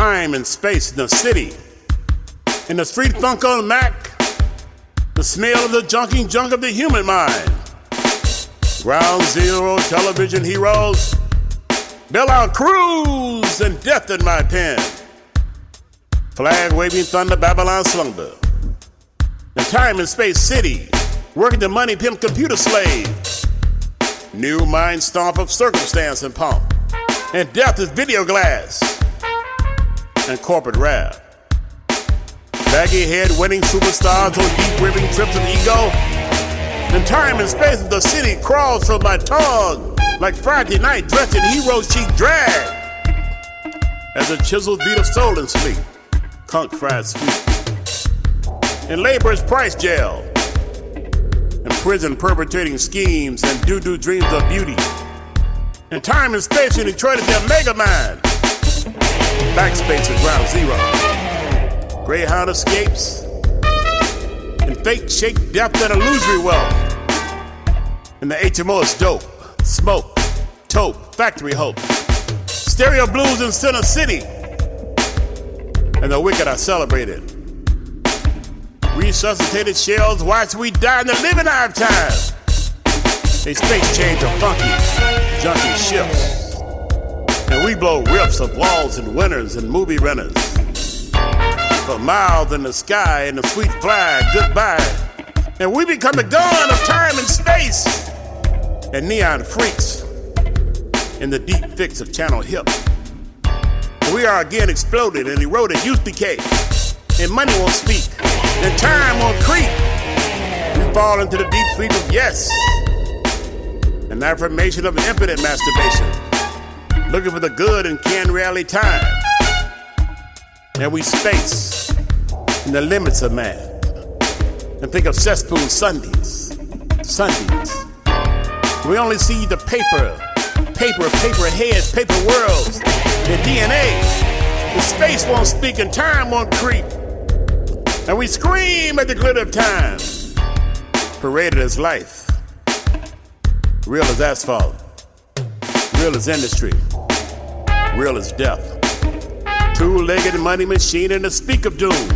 time and space in the city. In the street funk on Mac, the smell of the junking junk of the human mind. Ground Zero television heroes, Bailout Cruise, and death in my pen. Flag waving thunder, Babylon slumber. The time and space city, working the money pimp computer slave. New mind stomp of circumstance and pomp. And death is video glass and corporate rap. Baggy head winning superstars on deep ribbing trips of ego. And time and space of the city crawls from my tongue like Friday night dressed in hero chic drag. As a chiseled beat of soul and sleep, conch fried sweet. In labor's price jail, in prison perpetrating schemes and doo-doo dreams of beauty. In time and space in Detroit is their mega mind. Backspace is ground zero. Greyhound escapes. And fake shake depth and illusory wealth. And the HMO is dope, smoke, taupe, factory hope. Stereo blues in Center City. And the wicked are celebrated. Resuscitated shells watch we die in the living lifetime. A space change of funky, junky shifts. And we blow rips of walls and winners and movie renters. For miles in the sky and the sweet flag, goodbye. And we become the gun of time and space. And neon freaks in the deep fix of channel hip. We are again exploded and eroded, youth decay. And money won't speak, and time won't creep. We fall into the deep sleep of yes. An affirmation of impotent masturbation. Looking for the good in canned rally time. And we space in the limits of man. And think of cesspool Sundays. We only see the paper heads, paper worlds, the DNA. The space won't speak and time won't creep. And we scream at the glitter of time. Paraded as life. Real as asphalt. Real as industry. Real as death. Two-legged money machine and the speak of doom.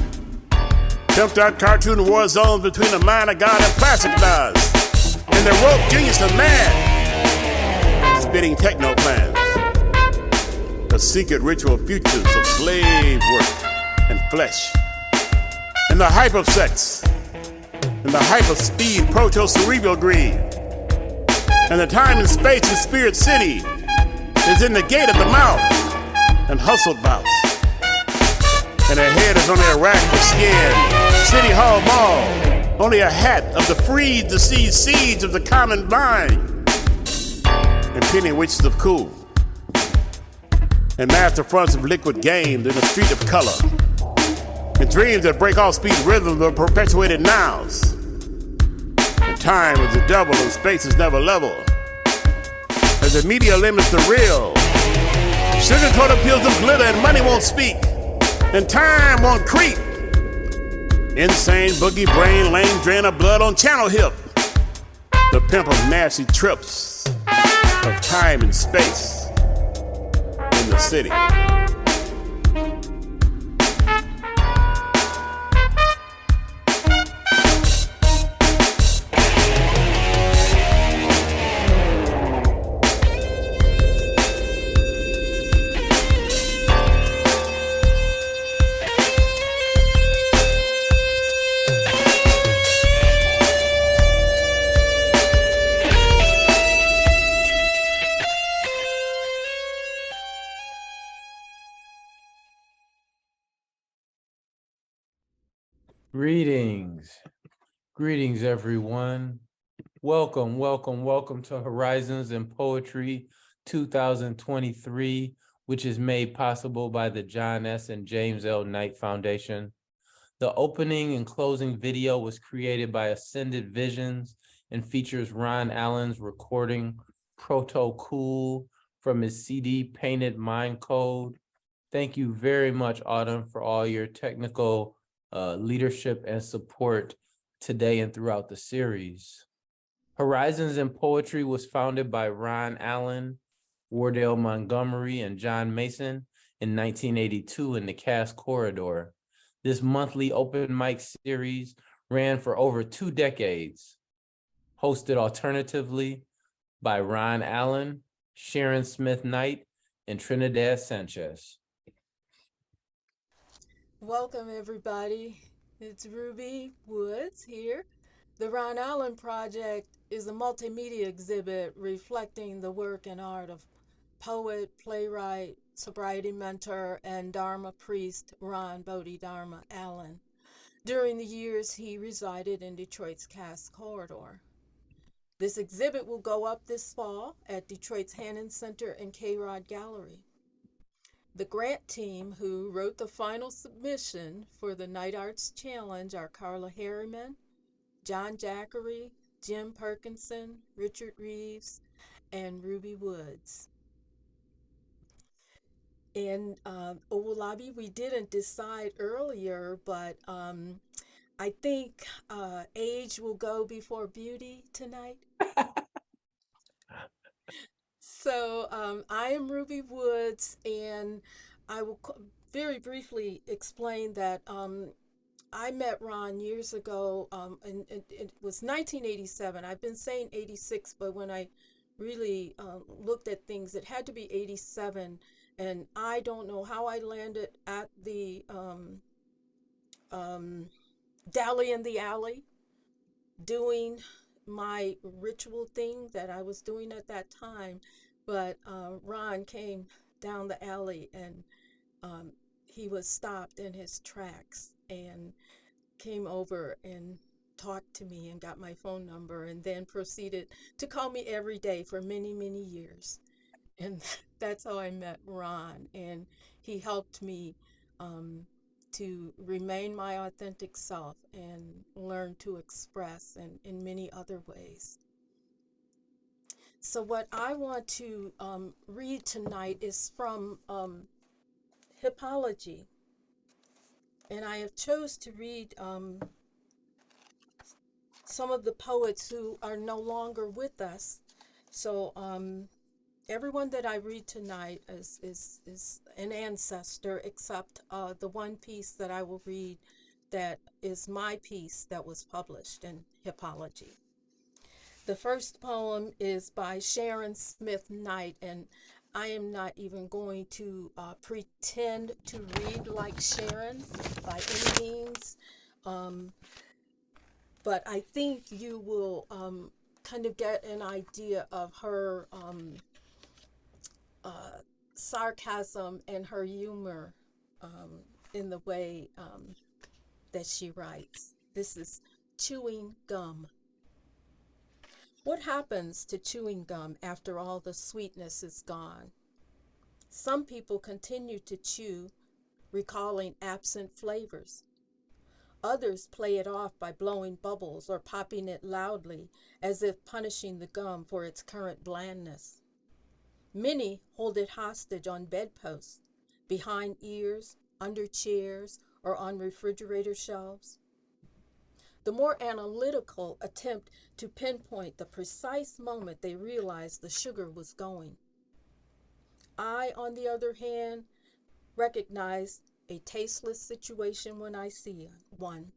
Pimped out cartoon war zones between the mind of God and plastic knives. And the rope genius of man. Spitting techno plans. The secret ritual futures of slave work and flesh. And the hype of sex. And the hype of speed, proto-cerebral greed. And the time and space in Spirit City is in the gate of the mouth and hustled bouts. And her head is only a rack for skin. City Hall Mall, only a hat of the freed to see seeds of the common mind. And penny witches of cool. And master fronts of liquid games in the street of color. And dreams that break all speed rhythms of perpetuated nows. And time is the devil and space is never level. As the media limits the real. Sugar-coated pills of glitter and money won't speak. And time won't creep. Insane boogie brain, lame drain of blood on channel hip. The pimp of nasty trips of time and space in the city. Greetings everyone. Welcome to Horizons in Poetry 2023, which is made possible by the John S. and James L. Knight Foundation. The opening and closing video was created by Ascended Visions and features Ron Allen's recording Proto Cool from his CD Painted Mind Code. Thank you very much, Autumn, for all your technical leadership and support today and throughout the series. Horizons in Poetry was founded by Ron Allen, Wardell Montgomery, and John Mason in 1982 in the Cast Corridor. This monthly open mic series ran for over 2 decades, hosted alternatively by Ron Allen, Sharon Smith Knight, and Trinidad Sanchez. Welcome, everybody. It's Ruby Woods here. The Ron Allen Project is a multimedia exhibit reflecting the work and art of poet, playwright, sobriety mentor, and Dharma priest Ron Bodhidharma Allen. During the years he resided in Detroit's Cast Corridor. This exhibit will go up this fall at Detroit's Hannan Center and Kayrod Gallery. The grant team who wrote the final submission for the Night Arts Challenge are Carla Harriman, John Jackery, Jim Perkinson, Richard Reeves, and Ruby Woods. And Owolabi, we didn't decide earlier, but I think age will go before beauty tonight. So I am Ruby Woods, and I will very briefly explain that I met Ron years ago, and it was 1987. I've been saying 86, but when I really looked at things, it had to be 87. And I don't know how I landed at the Dally in the Alley doing my ritual thing that I was doing at that time. But Ron came down the alley, and he was stopped in his tracks and came over and talked to me and got my phone number, and then proceeded to call me every day for many, many years. And that's how I met Ron. And he helped me to remain my authentic self and learn to express in many other ways. So what I want to read tonight is from Hipology. And I have chose to read some of the poets who are no longer with us. So everyone that I read tonight is an ancestor, except the one piece that I will read that is my piece that was published in Hipology. The first poem is by Sharon Smith Knight, and I am not even going to pretend to read like Sharon by any means, but I think you will kind of get an idea of her sarcasm and her humor in the way that she writes. This is Chewing Gum. What happens to chewing gum after all the sweetness is gone? Some people continue to chew, recalling absent flavors. Others play it off by blowing bubbles or popping it loudly as if punishing the gum for its current blandness. Many hold it hostage on bedposts, behind ears, under chairs, or on refrigerator shelves. The more analytical attempt to pinpoint the precise moment they realized the sugar was going. I, on the other hand, recognize a tasteless situation when I see one.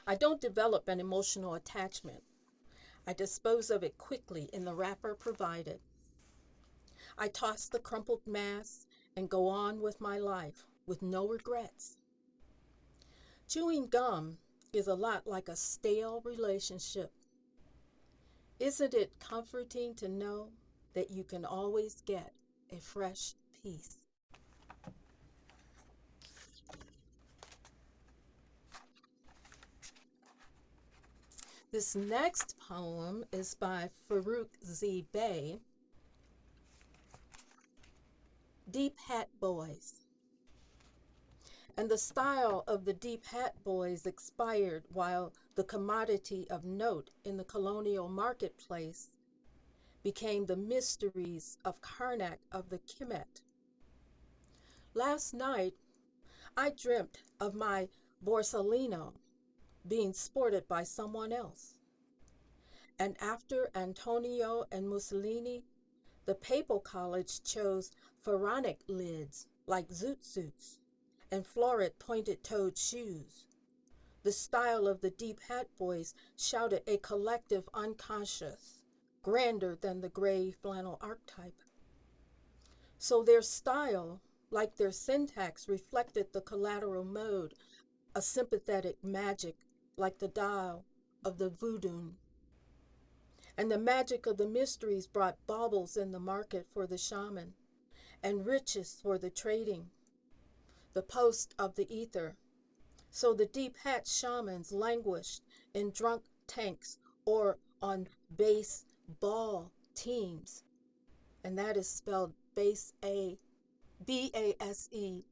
I don't develop an emotional attachment. I dispose of it quickly in the wrapper provided. I toss the crumpled mass and go on with my life with no regrets. Chewing gum is a lot like a stale relationship. Isn't it comforting to know that you can always get a fresh piece? This next poem is by Farouk Z. Bey, Deep Hat Boys. And the style of the Deep Hat Boys expired while the commodity of note in the colonial marketplace became the mysteries of Karnak of the Kemet. Last night, I dreamt of my Borsalino being sported by someone else. And after Antonio and Mussolini, the Papal College chose pharaonic lids like zoot suits and florid pointed-toed shoes. The style of the Deep Hat Boys shouted a collective unconscious, grander than the gray flannel archetype. So their style, like their syntax, reflected the collateral mode, a sympathetic magic like the dial of the voodoo. And the magic of the mysteries brought baubles in the market for the shaman, and riches for the trading, the post of the ether. So the deep hat shamans languished in drunk tanks or on baseball teams, and that is spelled base A BASEBAWL,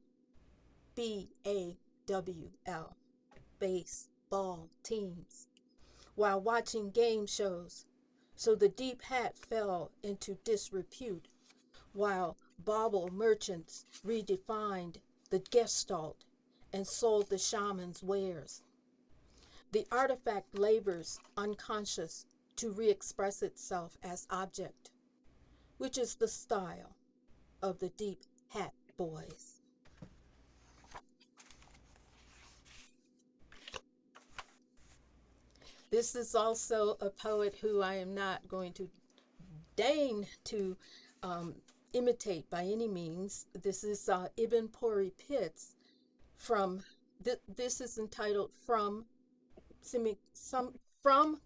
baseball teams, while watching game shows. So the deep hat fell into disrepute, while bauble merchants redefined the gestalt and sold the shaman's wares. The artifact labors unconscious to re-express itself as object, which is the style of the Deep Hat Boys. This is also a poet who I am not going to deign to imitate by any means. This is Ibn Pori Pitts from, this is entitled From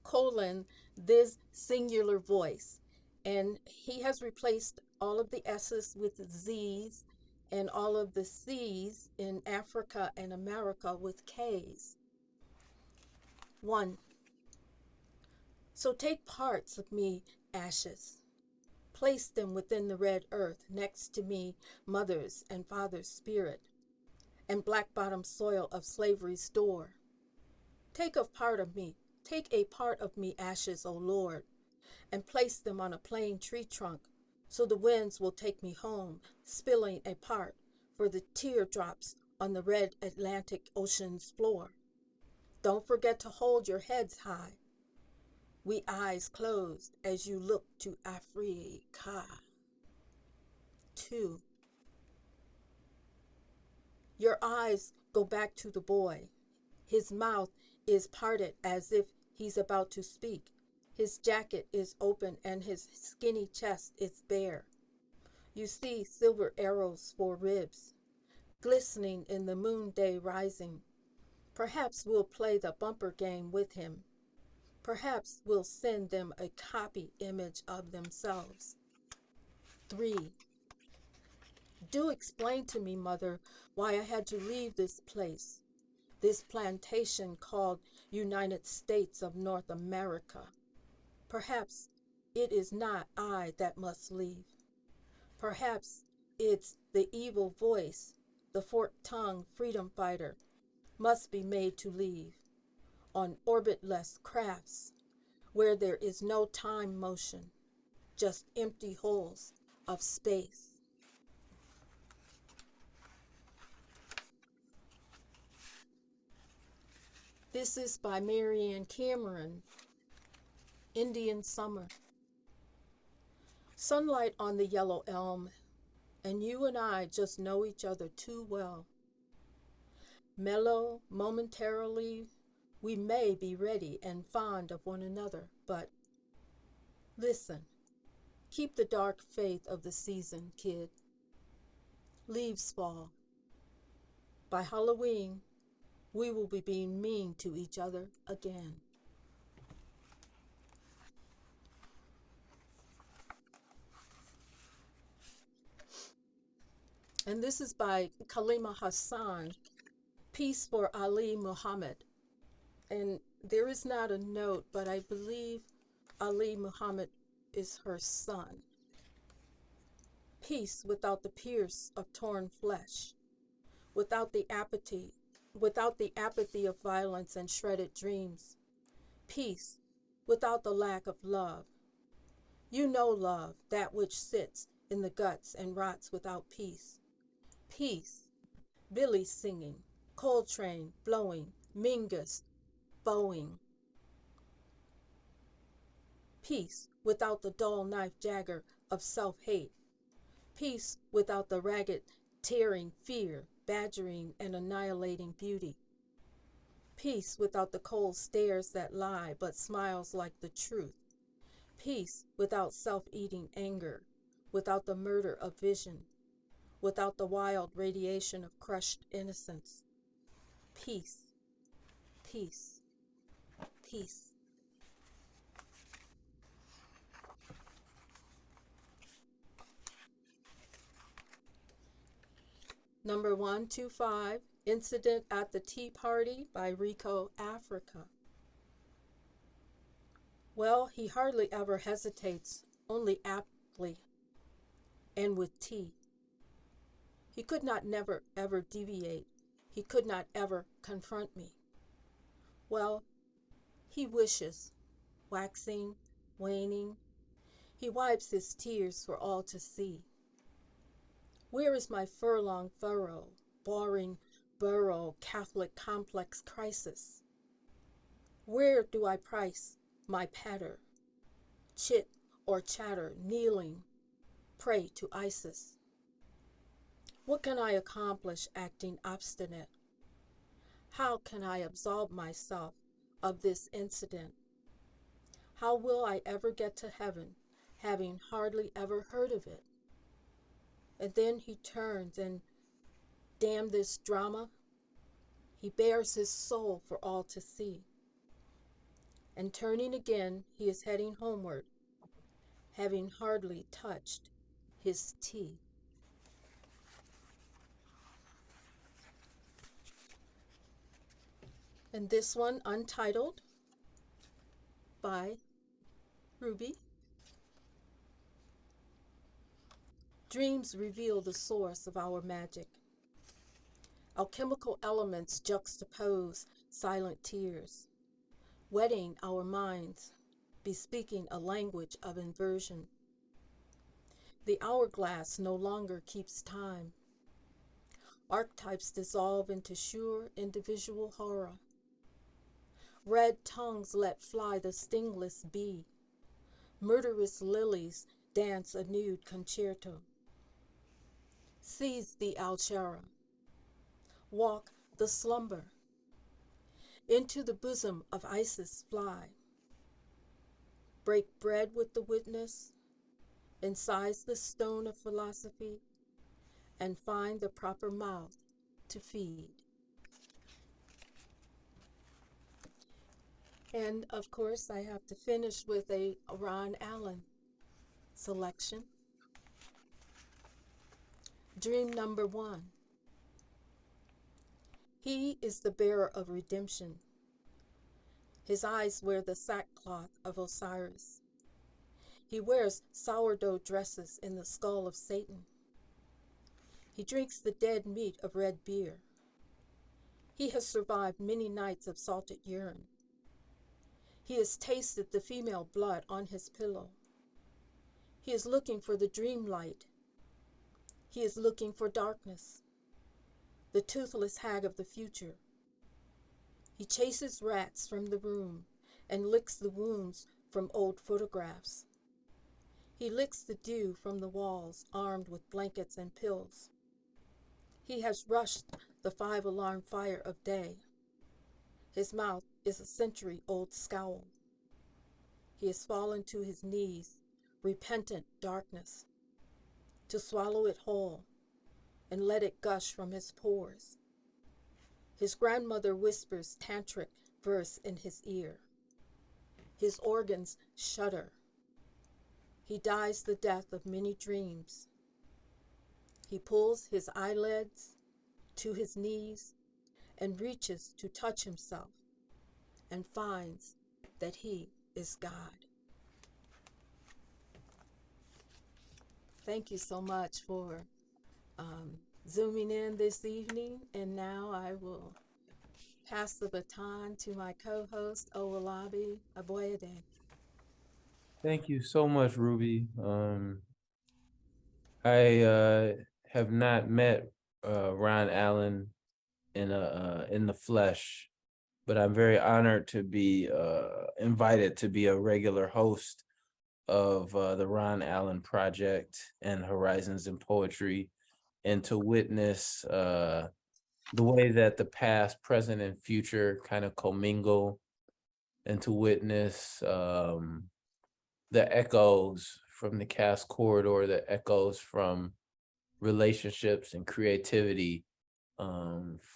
colon this singular voice, and he has replaced all of the S's with Z's and all of the C's in Africa and America with K's. 1. So take parts of me, ashes, place them within the red earth next to me, mother's and father's spirit, and black-bottom soil of slavery's door. Take a part of me, ashes, O Lord, and place them on a plain tree trunk, so the winds will take me home, spilling a part for the teardrops on the red Atlantic Ocean's floor. Don't forget to hold your heads high, we eyes closed as you look to Africa. 2. Your eyes go back to the boy. His mouth is parted as if he's about to speak. His jacket is open and his skinny chest is bare. You see silver arrows for ribs, glistening in the moon day rising. Perhaps we'll play the bumper game with him. Perhaps we'll send them a copy image of themselves. 3. Do explain to me, mother, why I had to leave this place, this plantation called United States of North America. Perhaps it is not I that must leave. Perhaps it's the evil voice, the forked-tongued freedom fighter, must be made to leave on orbitless crafts where there is no time motion, just empty holes of space. This is by Marianne Cameron, Indian Summer. Sunlight on the yellow elm, and you and I just know each other too well. Mellow, momentarily, we may be ready and fond of one another, but listen, keep the dark faith of the season, kid. Leaves fall. By Halloween, we will be being mean to each other again. And this is by Kalima Hassan, Peace for Ali Muhammad. And there is not a note, but I believe Ali Muhammad is her son. Peace without the pierce of torn flesh, without the apathy of violence and shredded dreams. Peace without the lack of love. You know love, that which sits in the guts and rots without peace. Peace, Billy singing, Coltrane blowing, Mingus bowing. Peace without the dull knife jagger of self-hate. Peace without the ragged, tearing fear, badgering and annihilating beauty. Peace without the cold stares that lie but smiles like the truth. Peace without self-eating anger, without the murder of vision, without the wild radiation of crushed innocence. Peace, peace, peace. Number 125, Incident at the Tea Party by Rico, Africa. Well, he hardly ever hesitates, only aptly, and with tea. He could not never ever deviate. He could not ever confront me. Well, he wishes, waxing, waning. He wipes his tears for all to see. Where is my furlong furrow, boring burrow, Catholic complex crisis? Where do I price my patter, chit or chatter, kneeling, pray to Isis? What can I accomplish acting obstinate? How can I absolve myself of this incident? How will I ever get to heaven, having hardly ever heard of it? And then he turns and, damn this drama, he bares his soul for all to see. And turning again, he is heading homeward, having hardly touched his tea. And this one, untitled, by Ruby. Dreams reveal the source of our magic. Alchemical elements juxtapose silent tears, wetting our minds, bespeaking a language of inversion. The hourglass no longer keeps time. Archetypes dissolve into sure individual horror. Red tongues let fly the stingless bee. Murderous lilies dance a nude concerto. Seize the Alchera. Walk the slumber. Into the bosom of Isis fly. Break bread with the witness, incise the stone of philosophy, and find the proper mouth to feed. And of course, I have to finish with a Ron Allen selection. Dream number 1. He is the bearer of redemption. His eyes wear the sackcloth of Osiris. He wears sourdough dresses in the skull of Satan. He drinks the dead meat of red beer. He has survived many nights of salted urine. He has tasted the female blood on his pillow. He is looking for the dream light. He is looking for darkness, the toothless hag of the future. He chases rats from the room and licks the wounds from old photographs. He licks the dew from the walls, armed with blankets and pills. He has rushed the 5-alarm fire of day. His mouth is a century-old scowl. He has fallen to his knees, repentant darkness, to swallow it whole and let it gush from his pores. His grandmother whispers tantric verse in his ear. His organs shudder. He dies the death of many dreams. He pulls his eyelids to his knees and reaches to touch himself and finds that he is God. Thank you so much for zooming in this evening, and now I will pass the baton to my co-host, Owolabi Aboyede. Thank you so much, Ruby. I have not met Ron Allen in the flesh, but I'm very honored to be invited to be a regular host of the Ron Allen Project and Horizons in Poetry, and to witness the way that the past, present, and future kind of commingle, and to witness the echoes from the cast corridor, the echoes from relationships and creativity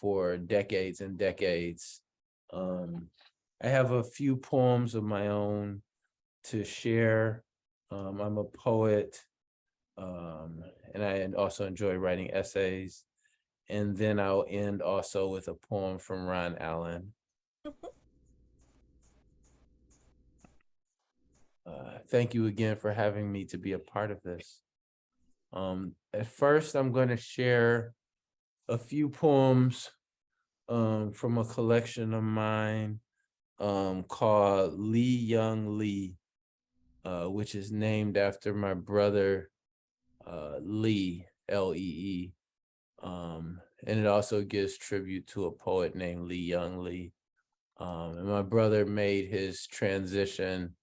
for decades and decades. I have a few poems of my own to share. I'm a poet, and I also enjoy writing essays. And then I'll end also with a poem from Ron Allen. Thank you again for having me to be a part of this. At first, I'm going to share a few poems from a collection of mine called Lee Young Lee, which is named after my brother Lee, Lee. And it also gives tribute to a poet named Lee Young Lee. And my brother made his transition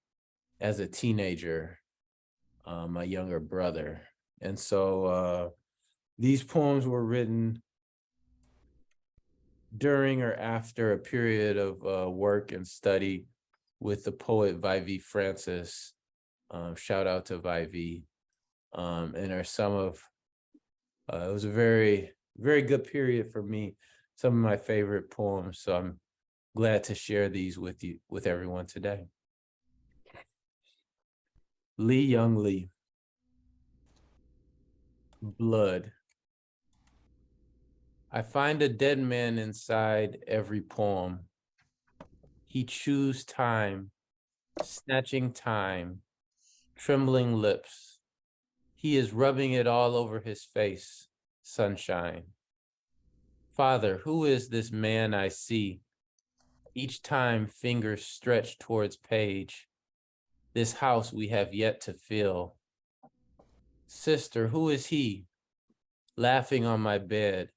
as a teenager, my younger brother. And so these poems were written during or after a period of work and study with the poet Vivi Francis. Shout out to Vivi. And are some of, it was a very, very good period for me. Some of my favorite poems. So I'm glad to share these with you, with everyone today. Lee Young Lee. Blood. I find a dead man inside every poem. He chews time, snatching time, trembling lips. He is rubbing it all over his face, sunshine. Father, who is this man I see? Each time fingers stretch towards page. This house we have yet to fill. Sister, who is he? Laughing on my bed,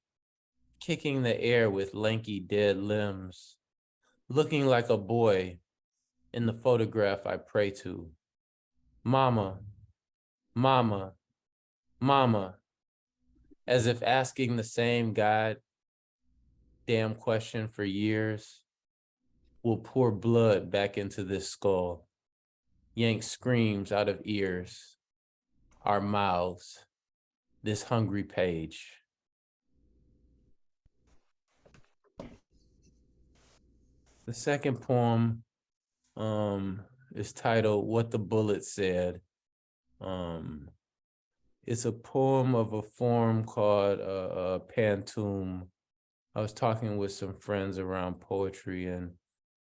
kicking the air with lanky dead limbs, looking like a boy in the photograph I pray to. Mama, mama, mama, as if asking the same God damn question for years, will pour blood back into this skull, yank screams out of ears, our mouths, this hungry page. The second poem is titled What the Bullet Said. It's a poem of a form called pantoum. I was talking with some friends around poetry, and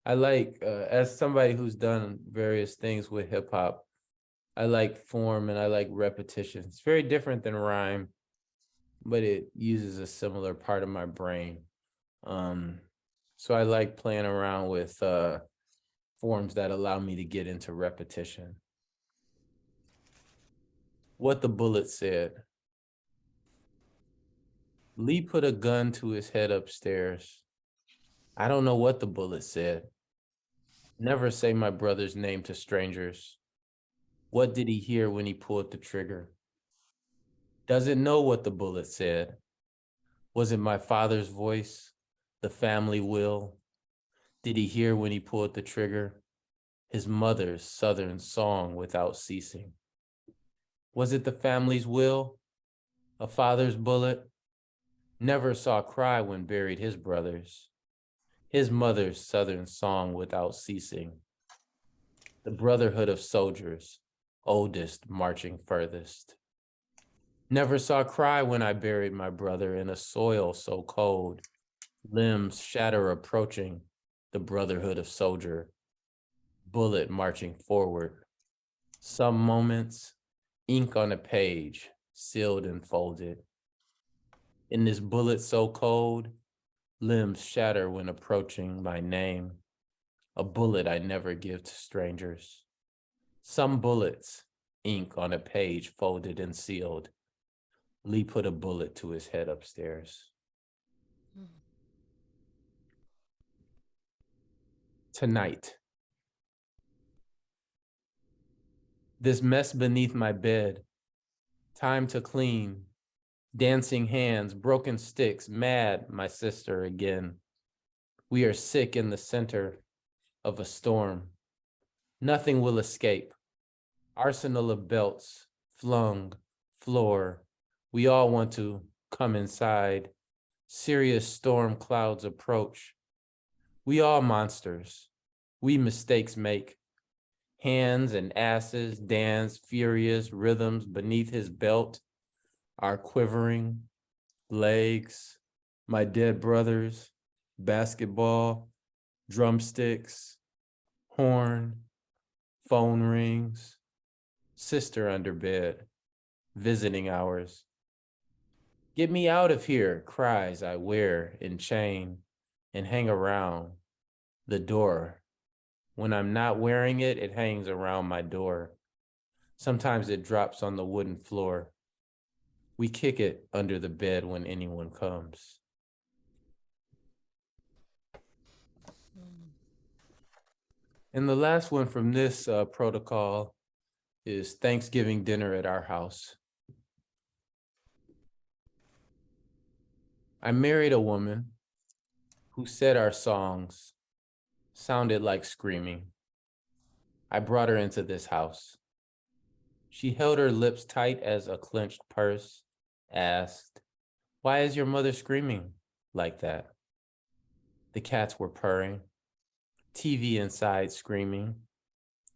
I like, as somebody who's done various things with hip hop, I like form and I like repetition. It's very different than rhyme, but it uses a similar part of my brain. So I like playing around with forms that allow me to get into repetition. What the Bullet Said. Lee put a gun to his head upstairs. I don't know what the bullet said. Never say my brother's name to strangers. What did he hear when he pulled the trigger? Doesn't know what the bullet said. Was it my father's voice? The family will? Did he hear when he pulled the trigger? His mother's Southern song without ceasing. Was it the family's will? A father's bullet? Never saw cry when buried his brothers. His mother's Southern song without ceasing. The brotherhood of soldiers, oldest marching furthest. Never saw cry when I buried my brother in a soil so cold. Limbs shatter approaching the brotherhood of soldier. Bullet marching forward. Some moments, ink on a page, sealed and folded. In this bullet so cold, limbs shatter when approaching my name. A bullet I never give to strangers. Some bullets, ink on a page folded and sealed. Lee put a bullet to his head upstairs. Tonight. This mess beneath my bed, time to clean, dancing hands, broken sticks, mad, my sister again. We are sick in the center of a storm. Nothing will escape. Arsenal of belts, flung, floor. We all want to come inside. Serious storm clouds approach. We all monsters. We mistakes make. Hands and asses dance furious rhythms beneath his belt. Our quivering legs, my dead brothers, basketball, drumsticks, horn, phone rings, sister under bed, visiting hours. Get me out of here, cries I wear in chain and hang around the door. When I'm not wearing it, it hangs around my door. Sometimes it drops on the wooden floor. We kick it under the bed when anyone comes. And the last one from this protocol is Thanksgiving dinner at our house. I married a woman who said our songs sounded like screaming. I brought her into this house. She held her lips tight as a clenched purse, asked, "Why is your mother screaming like that?" The cats were purring, TV inside screaming,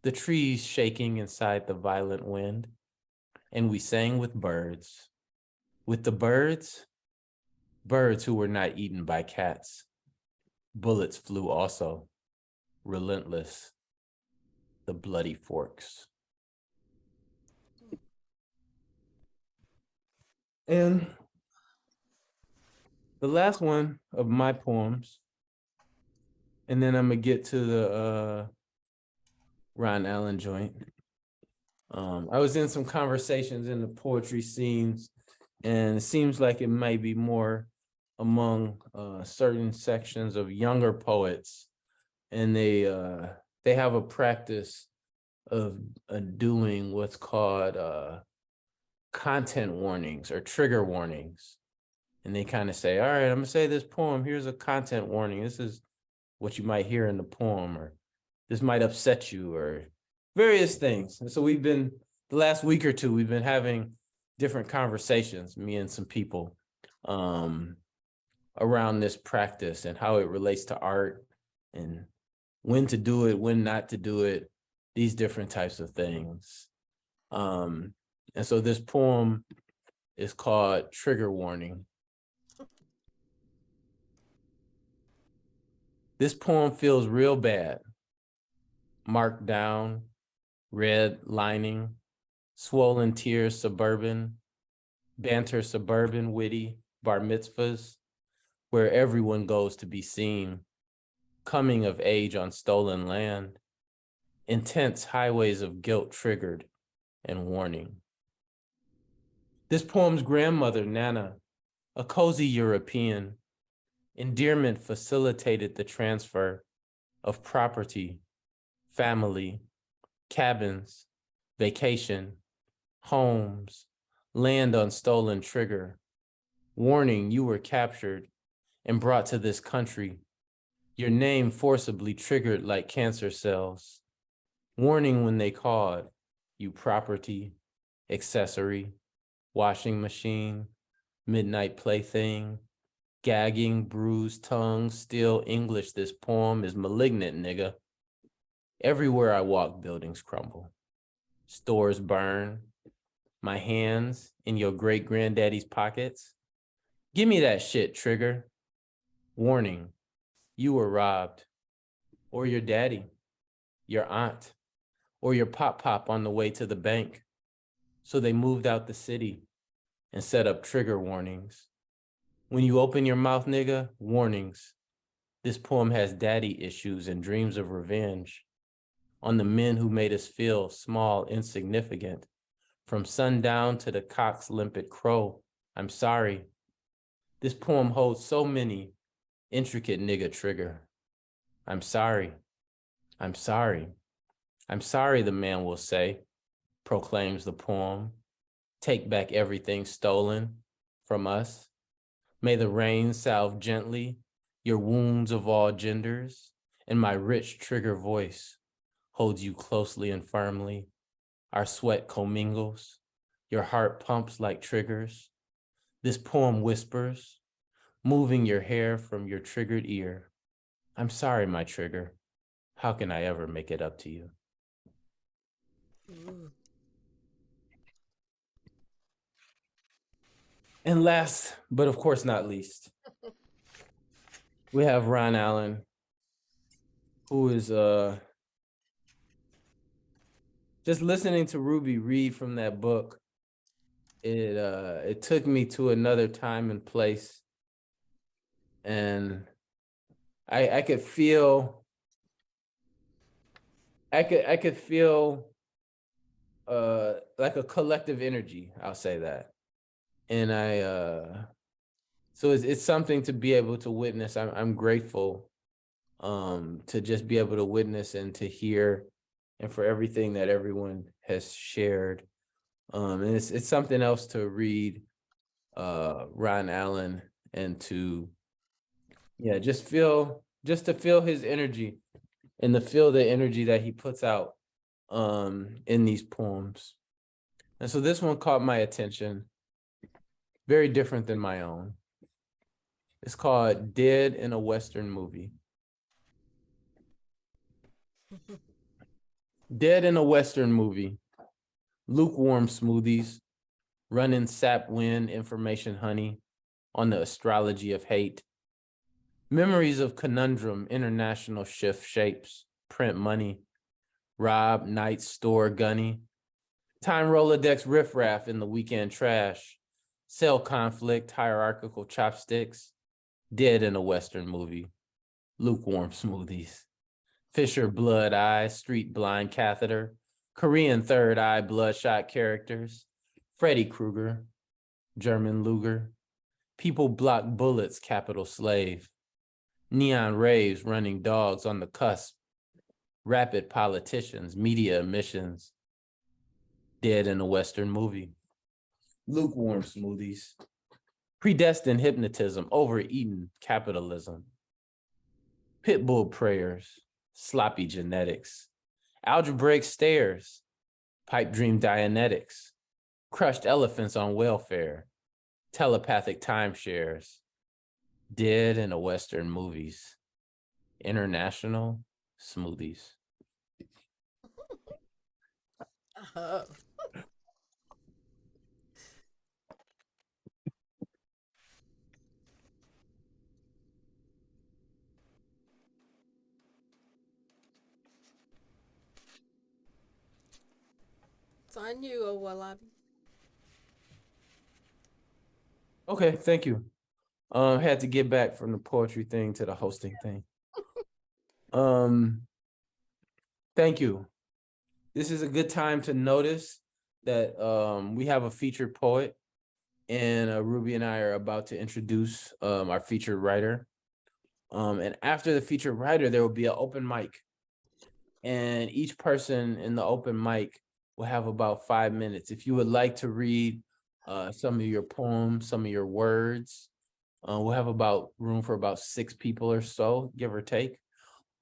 the trees shaking inside the violent wind, and we sang with birds. With the birds who were not eaten by cats. Bullets flew also, relentless, the bloody forks. And the last one of my poems, and then I'm gonna get to the Ron Allen joint. I was in some conversations in the poetry scenes, and it seems like it might be more among certain sections of younger poets, and they have a practice of doing what's called content warnings or trigger warnings. And they kind of say, all right, I'm gonna say this poem, here's a content warning. This is what you might hear in the poem, or this might upset you, or various things. And so the last week or two, we've been having different conversations, me and some people, around this practice and how it relates to art and when to do it, when not to do it, these different types of things. And so this poem is called Trigger Warning. This poem feels real bad. Marked down, red lining, swollen tears suburban, banter suburban witty, bar mitzvahs, where everyone goes to be seen, coming of age on stolen land, intense highways of guilt triggered and warning. This poem's grandmother, Nana, a cozy European, endearment facilitated the transfer of property, family, cabins, vacation, homes, land on stolen trigger. Warning, you were captured and brought to this country. Your name forcibly triggered like cancer cells. Warning when they called you property, accessory, washing machine, midnight plaything, gagging, bruised tongue, still English. This poem is malignant, nigga. Everywhere I walk, buildings crumble. Stores burn. My hands in your great granddaddy's pockets. Give me that shit, trigger. Warning, you were robbed. Or your daddy, your aunt, or your pop on the way to the bank. So they moved out the city and set up trigger warnings. When you open your mouth, nigga, warnings. This poem has daddy issues and dreams of revenge on the men who made us feel small, insignificant. From sundown to the cock's limpid crow, I'm sorry. This poem holds so many intricate nigga trigger. I'm sorry. I'm sorry. I'm sorry, the man will say. proclaims the poem. Take back everything stolen from us. May the rain salve gently your wounds of all genders, and my rich trigger voice holds you closely and firmly. Our sweat commingles, your heart pumps like triggers. This poem whispers, moving your hair from your triggered ear. I'm sorry, my trigger. How can I ever make it up to you? Ooh. And last, but of course not least, we have Ron Allen, who is just listening to Ruby read from that book. It took me to another time and place, and I could feel like a collective energy, I'll say that. And so it's something to be able to witness. I'm grateful to just be able to witness and to hear, and for everything that everyone has shared. And it's something else to read Ron Allen and to just to feel his energy and to feel the energy that he puts out in these poems. And so this one caught my attention, very different than my own. It's called Dead in a Western Movie. Dead in a Western movie. Lukewarm smoothies, running sap wind, information honey on the astrology of hate. Memories of conundrum, international shift shapes, print money, rob, night store gunny, time Rolodex riffraff in the weekend trash, cell conflict, hierarchical chopsticks, dead in a Western movie, lukewarm smoothies, Fisher blood eye, street blind catheter, Korean third eye bloodshot characters, Freddy Krueger, German Luger, people block bullets, capital slave, neon raves running dogs on the cusp, rapid politicians, media emissions, dead in a Western movie, lukewarm smoothies, predestined hypnotism, overeaten capitalism, pitbull prayers, sloppy genetics, algebraic stairs, pipe dream Dianetics, crushed elephants on welfare, telepathic timeshares, dead in a Western movies, international smoothies. Oh. It's on you, Owolabi. Okay, thank you. Had to get back from the poetry thing to the hosting thing. Thank you. This is a good time to notice that we have a featured poet, and Ruby and I are about to introduce our featured writer. And after the featured writer, there will be an open mic. And each person in the open mic will have about 5 minutes. If you would like to read some of your poems, some of your words, we'll have about room for about 6 people or so, give or take.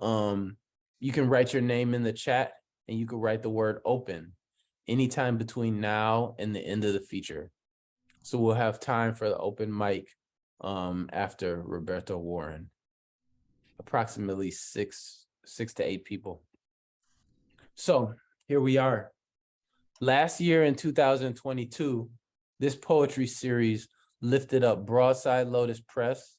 You can write your name in the chat, and you can write the word open anytime between now and the end of the feature. So we'll have time for the open mic after Roberto Warren. Approximately six to 8 people. So here we are. Last year in 2022, this poetry series lifted up Broadside Lotus Press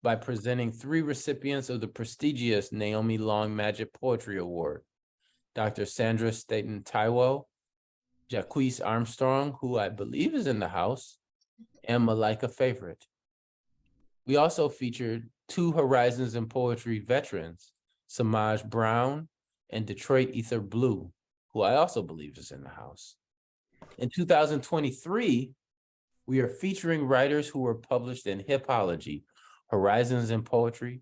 by presenting 3 recipients of the prestigious Naomi Long Magic Poetry Award: Dr. Sandra Staten Taiwo, Jacquees Armstrong, who I believe is in the house, and Malika Favorite. We also featured 2 Horizons in Poetry veterans, Samaj Brown and Detroit Ether Blue, who I also believe is in the house. In 2023, we are featuring writers who were published in Hipology, Horizons in Poetry,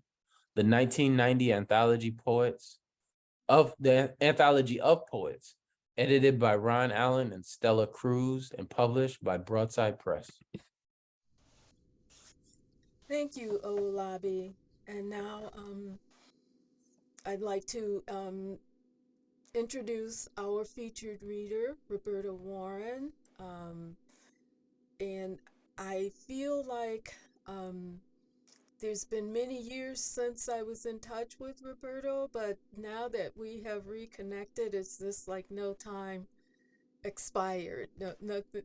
the 1990 Anthology of Poets, edited by Ron Allen and Stella Cruz, and published by Broadside Press. Thank you, Olabi. And now I'd like to introduce our featured reader, Roberto Warren. And I feel like there's been many years since I was in touch with Roberto, but now that we have reconnected, it's just like no time expired. No,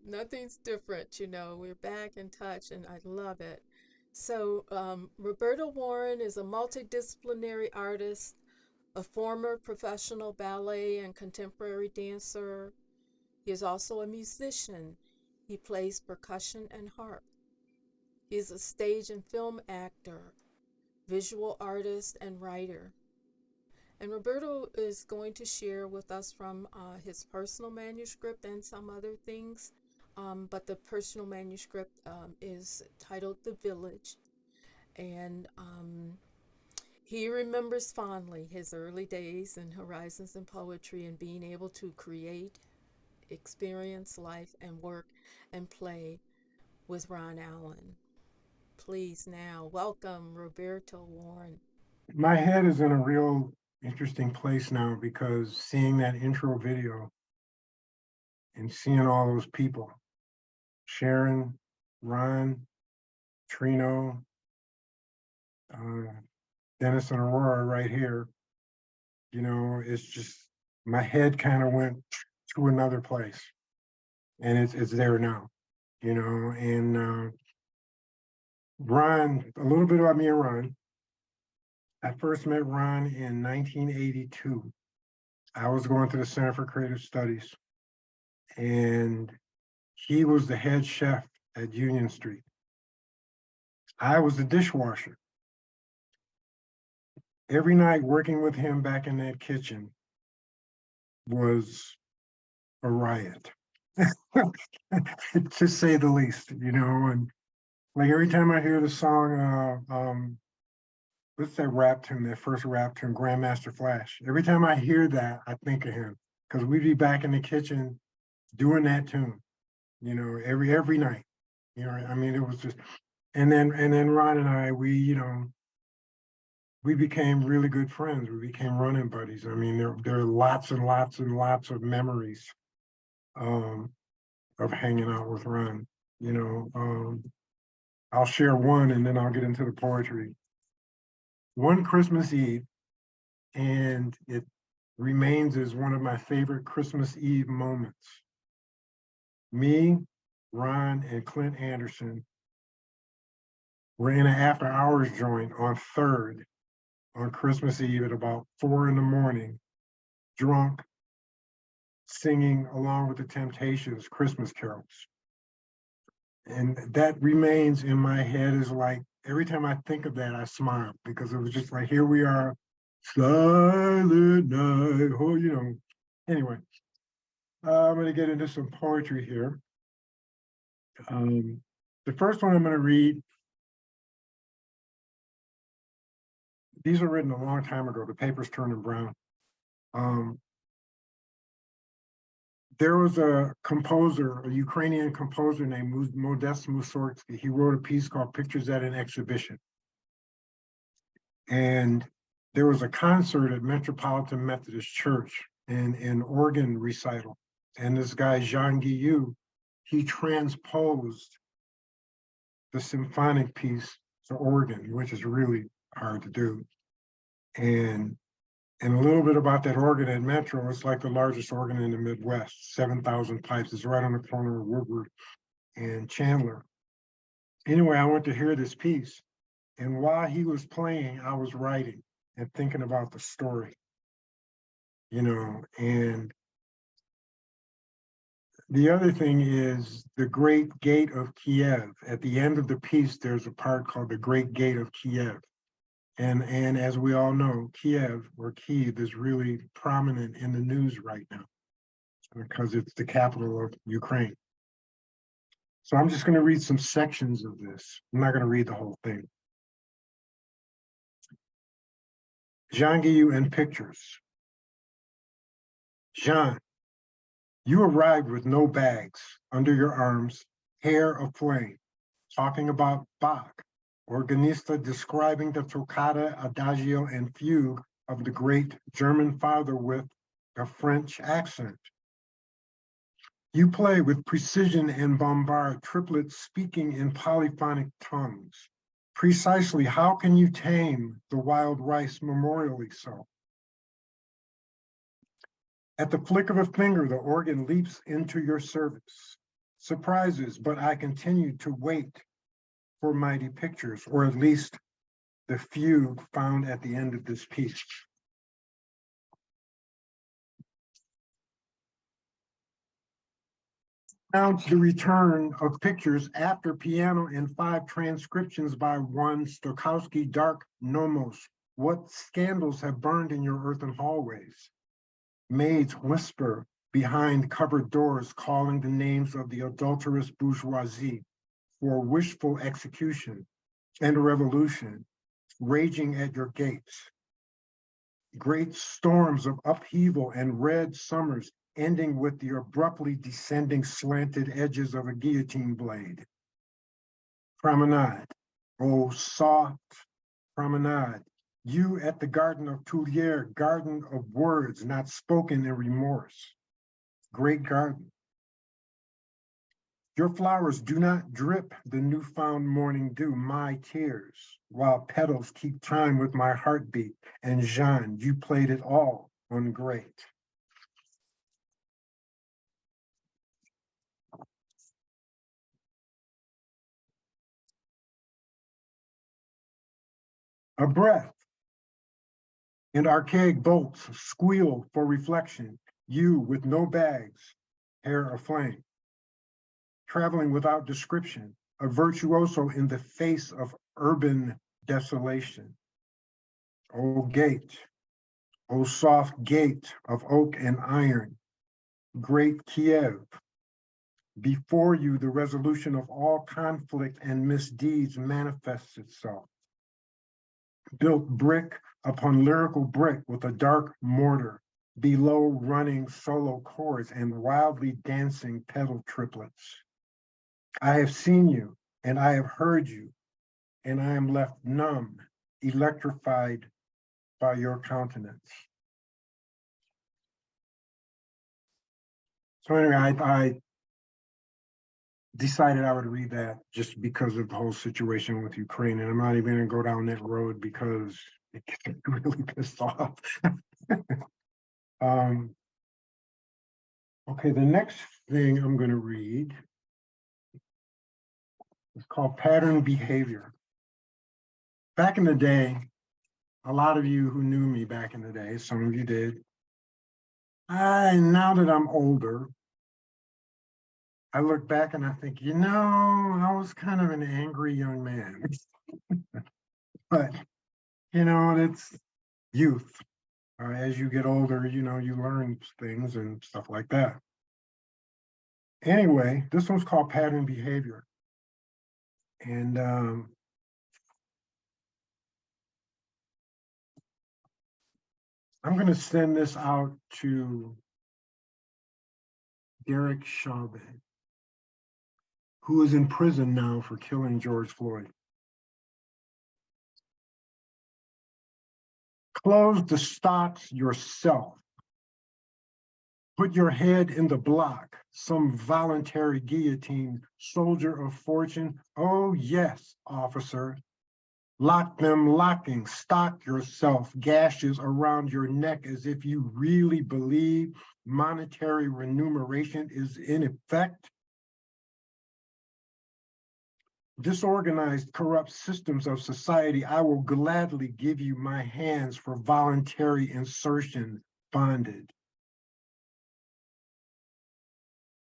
nothing's different, you know. We're back in touch, and I love it. So, Roberto Warren is a multidisciplinary artist, a former professional ballet and contemporary dancer. He is also a musician. He plays percussion and harp. He is a stage and film actor, visual artist, and writer. And Roberto is going to share with us from his personal manuscript and some other things. But the personal manuscript is titled The Village. And he remembers fondly his early days in Horizons in Poetry and being able to create, experience life, and work and play with Ron Allen. Please now welcome Roberto Warren. My head is in a real interesting place now because seeing that intro video and seeing all those people, Sharon, Ron, Trino, Dennis and Aurora right here, you know, it's just, my head kind of went to another place, and it's there now, you know. And Ron, a little bit about me and Ron. I first met Ron in 1982. I was going to the Center for Creative Studies, and he was the head chef at Union Street. I was the dishwasher. Every night working with him back in that kitchen was a riot, to say the least, you know. And like every time I hear the song, what's that rap tune, that first rap tune, Grandmaster Flash? Every time I hear that, I think of him, because we'd be back in the kitchen doing that tune, you know, every night. You know, I mean, it was just, and then Ron and I, we became really good friends. We became running buddies. I mean, there are lots and lots and lots of memories of hanging out with Ron. You know, I'll share one and then I'll get into the poetry. One Christmas Eve, and it remains as one of my favorite Christmas Eve moments. Me, Ron, and Clint Anderson were in an after hours joint on 3rd on Christmas Eve at about 4 a.m, drunk, singing along with the Temptations Christmas carols. And that remains in my head, is like, every time I think of that, I smile, because it was just like, here we are, silent night, oh, you know. Anyway, I'm going to get into some poetry here. The first one I'm going to read, these were written a long time ago. The paper's turning brown. There was a composer, a Ukrainian composer named Modest Mussorgsky. He wrote a piece called Pictures at an Exhibition. And there was a concert at Metropolitan Methodist Church and an organ recital. And this guy, Jean Guillou, he transposed the symphonic piece to organ, which is really hard to do. And a little bit about that organ at Metro, it's like the largest organ in the Midwest, 7,000 pipes. It's right on the corner of Woodward and Chandler. Anyway, I went to hear this piece, and while he was playing, I was writing and thinking about the story, you know. And the other thing is the Great Gate of Kiev. At the end of the piece, there's a part called the Great Gate of Kiev. And as we all know, Kiev, or Kyiv, is really prominent in the news right now because it's the capital of Ukraine. So I'm just going to read some sections of this. I'm not going to read the whole thing. Jean Guillou and Pictures. Jean, You arrived with no bags under your arms, hair aflame, talking about Bach, organista describing the toccata, adagio, and fugue of the great German father with a French accent. You play with precision and bombard triplets speaking in polyphonic tongues. Precisely how can you tame the wild rice memorially so? At the flick of a finger, the organ leaps into your service. Surprises, but I continue to wait for mighty pictures, or at least the fugue found at the end of this piece. Announced the return of pictures after piano and 5 transcriptions by one Stokowski Dark Nomos. What scandals have burned in your earthen hallways? Maids whisper behind covered doors, calling the names of the adulterous bourgeoisie for wishful execution and a revolution raging at your gates. Great storms of upheaval and red summers ending with the abruptly descending slanted edges of a guillotine blade. Promenade, oh soft promenade, you at the Garden of Tuileries, garden of words not spoken in remorse. Great garden. Your flowers do not drip the newfound morning dew, my tears, while petals keep time with my heartbeat. And Jean, you played it all on great. A breath and archaic bolts squeal for reflection. You with no bags, hair aflame. Traveling without description, a virtuoso in the face of urban desolation. O gate, O soft gate of oak and iron, great Kiev. Before you, the resolution of all conflict and misdeeds manifests itself. Built brick upon lyrical brick with a dark mortar, below running solo chords and wildly dancing pedal triplets. I have seen you and I have heard you, and I am left numb, electrified by your countenance. So anyway, I decided I would read that just because of the whole situation with Ukraine, and I'm not even gonna go down that road because it gets me really pissed off. Okay, the next thing I'm gonna read is called Pattern Behavior. Back in the day, a lot of you who knew me back in the day, some of you did, now that I'm older, I look back and I think, you know, I was kind of an angry young man. But, you know, it's youth. As you get older, you know, you learn things and stuff like that. Anyway, this one's called Pattern Behavior. And I'm going to send this out to Derek Chauvin, who is in prison now for killing George Floyd. Close the stocks yourself. Put your head in the block, some voluntary guillotine, soldier of fortune. Oh yes, officer. Lock them locking, stock yourself, gashes around your neck as if you really believe monetary remuneration is in effect. Disorganized, corrupt systems of society, I will gladly give you my hands for voluntary insertion, bonded.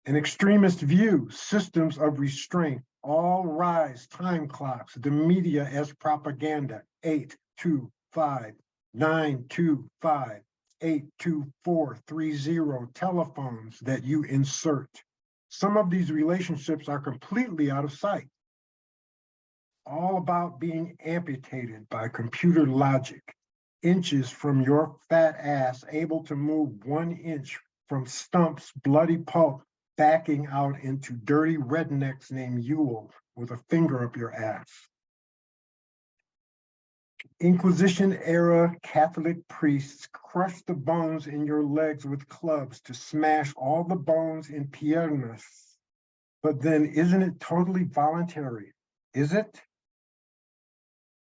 An extremist view, systems of restraint, all rise, time clocks, the media as propaganda, 825, 925, 82430, telephones that you insert. Some of these relationships are completely out of sight. All about being amputated by computer logic, inches from your fat ass, able to move 1 inch from Stump's bloody pulp backing out into dirty rednecks named Yule with a finger up your ass. Inquisition-era Catholic priests crushed the bones in your legs with clubs to smash all the bones in piernas. But then isn't it totally voluntary? Is it?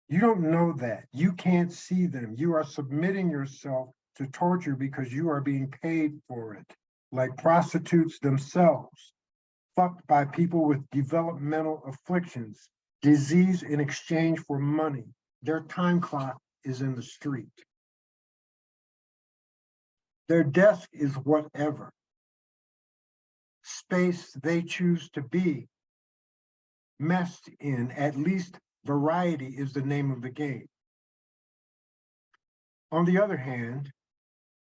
You don't know that. You can't see them. You are submitting yourself to torture because you are being paid for it, like prostitutes themselves, fucked by people with developmental afflictions, disease in exchange for money. Their time clock is in the street. Their desk is whatever space they choose to be messed in. At least variety is the name of the game. On the other hand,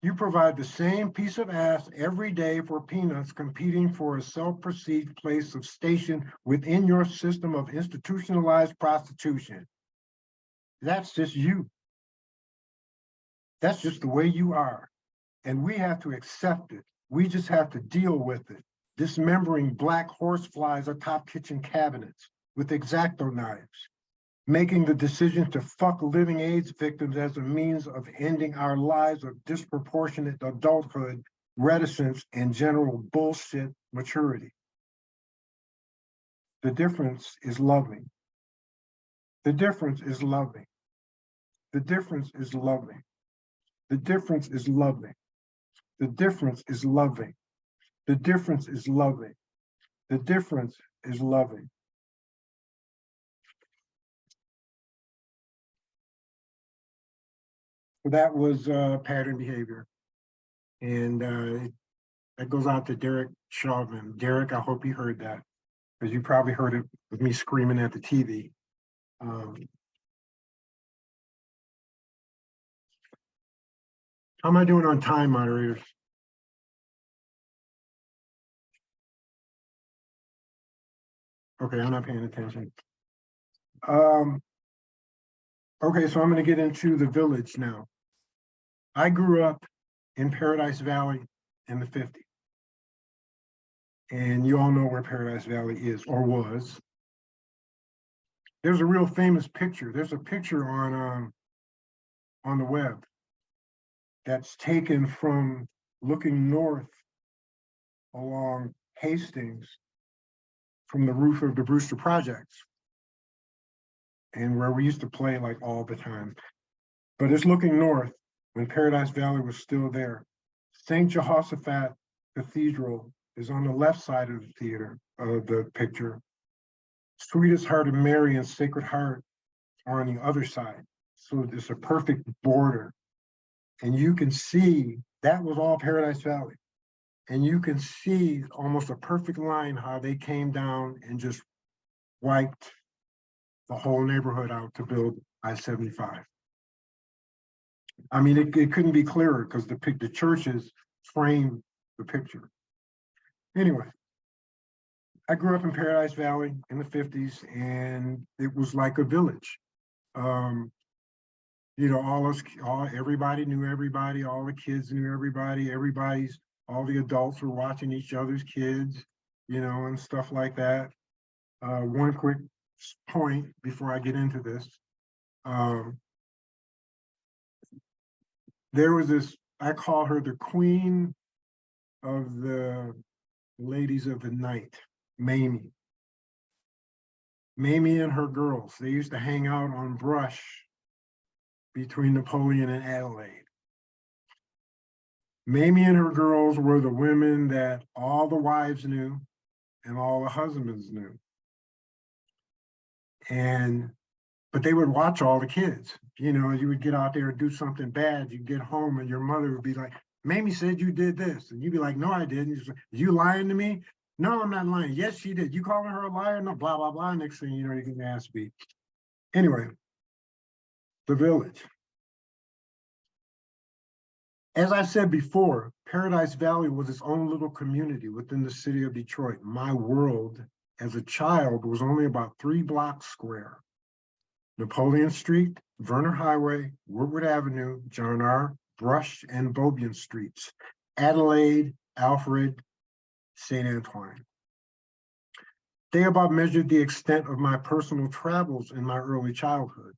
you provide the same piece of ass every day for peanuts, competing for a self-perceived place of station within your system of institutionalized prostitution. That's just you. That's just the way you are. And we have to accept it. We just have to deal with it. Dismembering black horseflies atop kitchen cabinets with X-Acto knives. Making the decision to fuck living AIDS victims as a means of ending our lives of disproportionate adulthood, reticence, and general bullshit maturity. The difference is loving. The difference is loving. The difference is loving. The difference is loving. The difference is loving. The difference is loving. The difference is loving. So that was pattern behavior. And that goes out to Derek Chauvin. Derek, I hope you heard that, because you probably heard it with me screaming at the TV. How am I doing on time, moderators? Okay, I'm not paying attention. Okay, so I'm going to get into the village now. I grew up in Paradise Valley in the 50s. And you all know where Paradise Valley is or was. There's a real famous picture. There's a picture on the web that's taken from looking north along Hastings from the roof of the Brewster Projects, and where we used to play like all the time. But it's looking north when Paradise Valley was still there. St. Jehoshaphat Cathedral is on the left side of the theater, of the picture. Sweetest Heart of Mary and Sacred Heart are on the other side. So it's a perfect border. And you can see that was all Paradise Valley. And you can see almost a perfect line how they came down and just wiped the whole neighborhood out to build I-75. I mean, it couldn't be clearer because the churches frame the picture. Anyway, I grew up in Paradise Valley in the 50s, and it was like a village. You know, everybody knew everybody, all the kids knew everybody, all the adults were watching each other's kids, you know, and stuff like that. One quick point before I get into this. There was this, I call her the queen of the ladies of the night, Mamie. Mamie and her girls, they used to hang out on brush between Napoleon and Adelaide. Mamie and her girls were the women that all the wives knew and all the husbands knew. But they would watch all the kids. You know, you would get out there and do something bad, you'd get home and your mother would be like, Mamie said you did this. And you'd be like, no, I didn't. You lying to me? No, I'm not lying. Yes, she did. You calling her a liar? No, blah, blah, blah. Next thing you know, you get your ass beat. Anyway, the village. As I said before, Paradise Valley was its own little community within the city of Detroit. My world as a child was only about 3 blocks square. Napoleon Street, Verner Highway, Woodward Avenue, John R., Brush, and Beaubien Streets. Adelaide, Alfred, St. Antoine. They about measured the extent of my personal travels in my early childhood.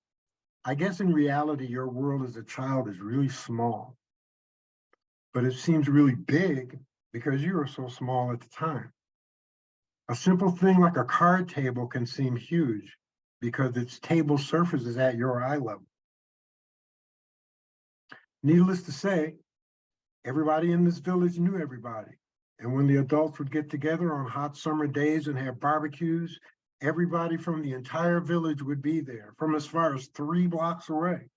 I guess in reality, your world as a child is really small, but it seems really big because you were so small at the time. A simple thing like a card table can seem huge because its table surface is at your eye level. Needless to say, everybody in this village knew everybody. And when the adults would get together on hot summer days and have barbecues, everybody from the entire village would be there, from as far as 3 blocks away.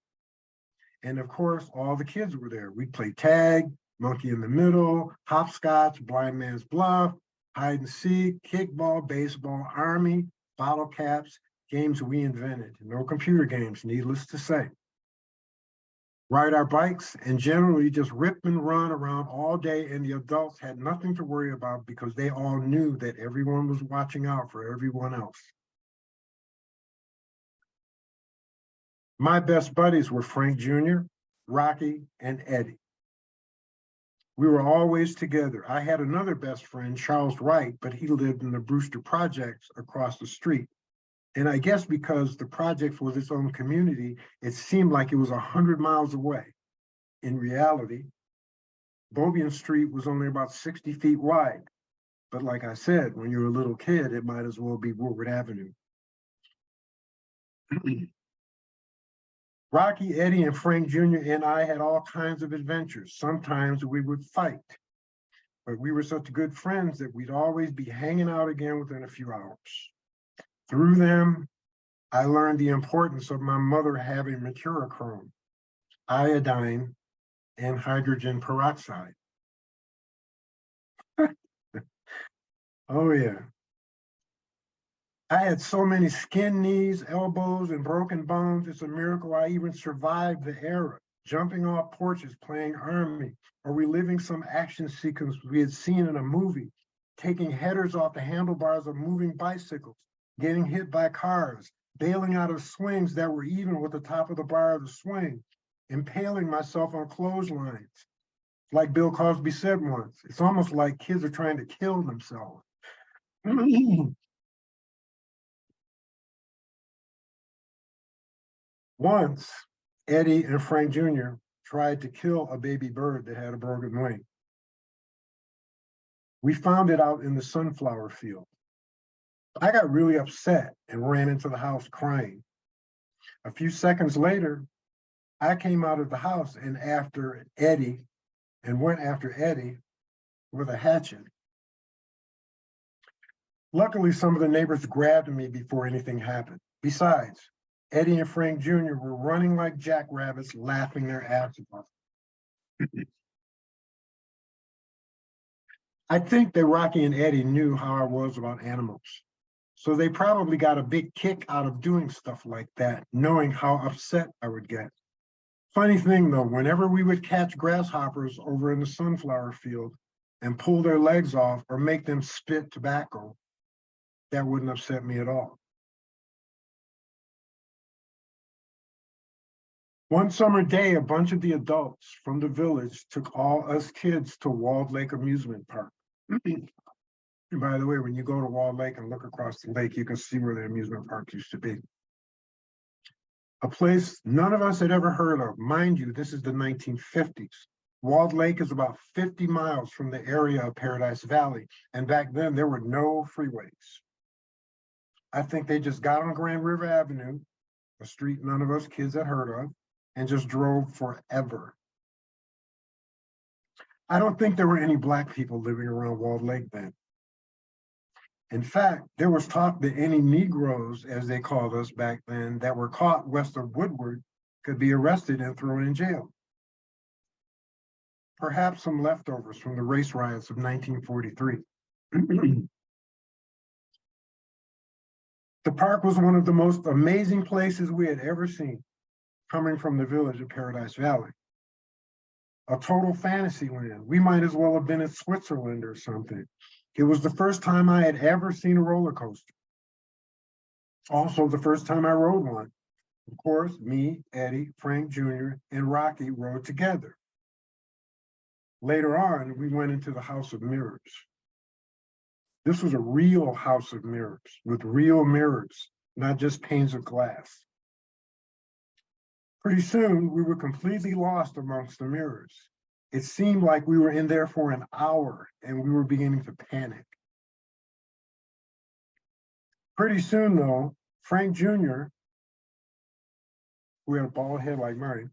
And of course, all the kids were there. We'd play tag, monkey in the middle, hopscotch, blind man's bluff, hide and seek, kickball, baseball, army, bottle caps, games we invented. No computer games, needless to say. Ride our bikes and generally just rip and run around all day, and the adults had nothing to worry about because they all knew that everyone was watching out for everyone else. My best buddies were Frank Jr., Rocky, and Eddie. We were always together. I had another best friend, Charles Wright, but he lived in the Brewster Projects across the street. And I guess because the projects was its own community, it seemed like it was 100 miles away. In reality, Beaubien Street was only about 60 feet wide. But like I said, when you're a little kid, it might as well be Woodward Avenue. Rocky, Eddie, and Frank Jr. and I had all kinds of adventures. Sometimes we would fight, but we were such good friends that we'd always be hanging out again within a few hours. Through them, I learned the importance of my mother having mercurochrome, iodine, and hydrogen peroxide. Oh yeah. I had so many skin knees, elbows, and broken bones. It's a miracle I even survived the era, jumping off porches, playing army, or reliving some action sequence we had seen in a movie, taking headers off the handlebars of moving bicycles, getting hit by cars, bailing out of swings that were even with the top of the bar of the swing, impaling myself on clotheslines. Like Bill Cosby said once, it's almost like kids are trying to kill themselves. Once, Eddie and Frank Jr. tried to kill a baby bird that had a broken wing. We found it out in the sunflower field. I got really upset and ran into the house crying. A few seconds later, I came out of the house and went after Eddie with a hatchet. Luckily, some of the neighbors grabbed me before anything happened. Besides, Eddie and Frank Jr. were running like jackrabbits, laughing their asses off. I think that Rocky and Eddie knew how I was about animals. So they probably got a big kick out of doing stuff like that, knowing how upset I would get. Funny thing though, whenever we would catch grasshoppers over in the sunflower field and pull their legs off or make them spit tobacco, that wouldn't upset me at all. One summer day, a bunch of the adults from the village took all us kids to Walled Lake Amusement Park. And by the way, when you go to Walled Lake and look across the lake, you can see where the amusement park used to be. A place none of us had ever heard of. Mind you, this is the 1950s. Walled Lake is about 50 miles from the area of Paradise Valley. And back then, there were no freeways. I think they just got on Grand River Avenue, a street none of us kids had heard of, and just drove forever. I don't think there were any Black people living around Walled Lake then. In fact, there was talk that any Negroes, as they called us back then, that were caught west of Woodward could be arrested and thrown in jail. Perhaps some leftovers from the race riots of 1943. The park was one of the most amazing places we had ever seen, coming from the village of Paradise Valley. A total fantasy land. We might as well have been in Switzerland or something. It was the first time I had ever seen a roller coaster. Also the first time I rode one. Of course, me, Eddie, Frank Jr., and Rocky rode together. Later on, we went into the House of Mirrors. This was a real house of mirrors with real mirrors, not just panes of glass. Pretty soon, we were completely lost amongst the mirrors. It seemed like we were in there for an hour and we were beginning to panic. Pretty soon, though, Frank Jr., who had a bald head like mine,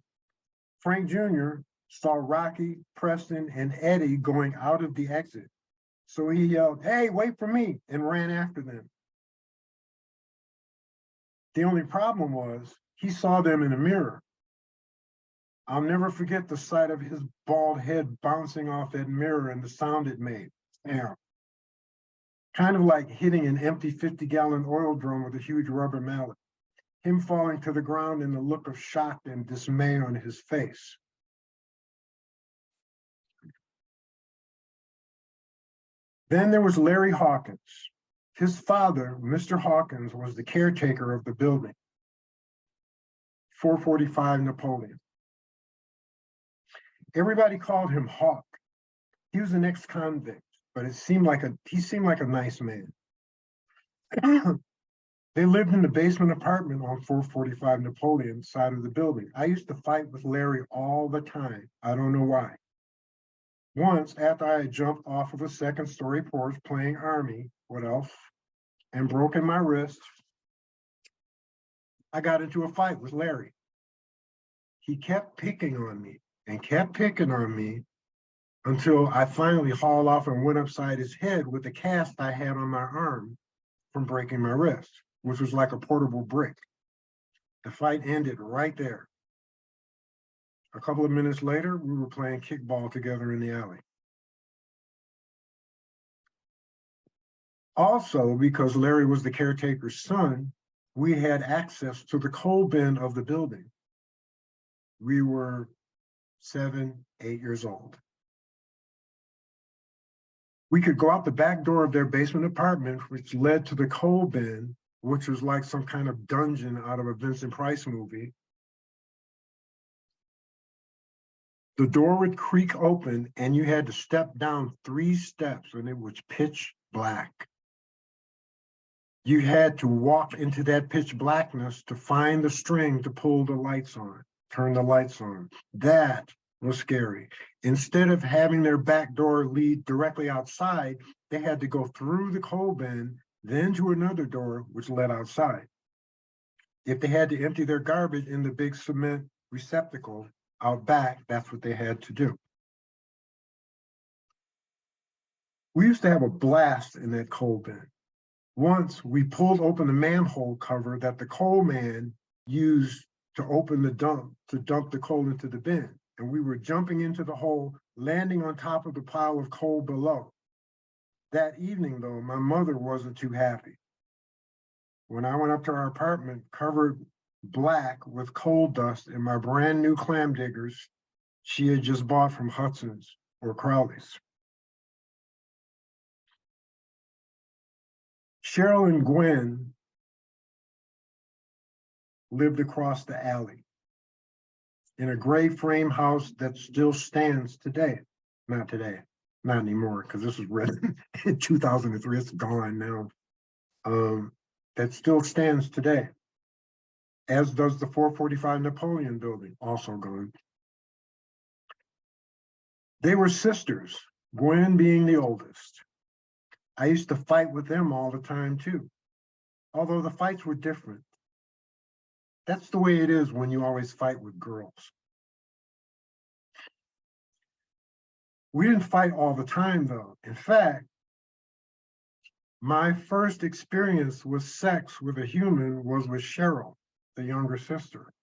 Frank Jr. saw Rocky, Preston, and Eddie going out of the exit. So he yelled, "Hey, wait for me," and ran after them. The only problem was he saw them in a mirror. I'll never forget the sight of his bald head bouncing off that mirror and the sound it made. Yeah. Kind of like hitting an empty 50-gallon oil drum with a huge rubber mallet. Him falling to the ground and the look of shock and dismay on his face. Then there was Larry Hawkins. His father, Mr. Hawkins, was the caretaker of the building, 445 Napoleon. Everybody called him Hawk. He was an ex-convict, but he seemed like a nice man. They lived in the basement apartment on 445 Napoleon side of the building. I used to fight with Larry all the time. I don't know why. Once, after I had jumped off of a second-story porch playing Army, what else, and broken my wrist, I got into a fight with Larry. He kept picking on me and kept picking on me until I finally hauled off and went upside his head with the cast I had on my arm from breaking my wrist, which was like a portable brick. The fight ended right there. A couple of minutes later, we were playing kickball together in the alley. Also, because Larry was the caretaker's son, we had access to the coal bin of the building. We were 7, 8 years old. We could go out the back door of their basement apartment, which led to the coal bin, which was like some kind of dungeon out of a Vincent Price movie. The door would creak open and you had to step down 3 steps and it was pitch black. You had to walk into that pitch blackness to find the string to pull the lights on, turn the lights on. That was scary. Instead of having their back door lead directly outside, they had to go through the coal bin, then to another door which led outside. If they had to empty their garbage in the big cement receptacle out back, that's what they had to do. We used to have a blast in that coal bin. Once we pulled open the manhole cover that the coal man used to open the dump, to dump the coal into the bin. And we were jumping into the hole, landing on top of the pile of coal below. That evening, though, my mother wasn't too happy. When I went up to our apartment, covered black with coal dust and my brand new clam diggers she had just bought from Hudson's or Crowley's. Cheryl and Gwen lived across the alley in a gray frame house that still stands today. Not today, not anymore, because this was written in 2003. It's gone now. That still stands today, as does the 445 Napoleon building, also gone. They were sisters, Gwen being the oldest. I used to fight with them all the time too, although the fights were different. That's the way it is when you always fight with girls. We didn't fight all the time though. In fact, my first experience with sex with a human was with Cheryl, the younger sister,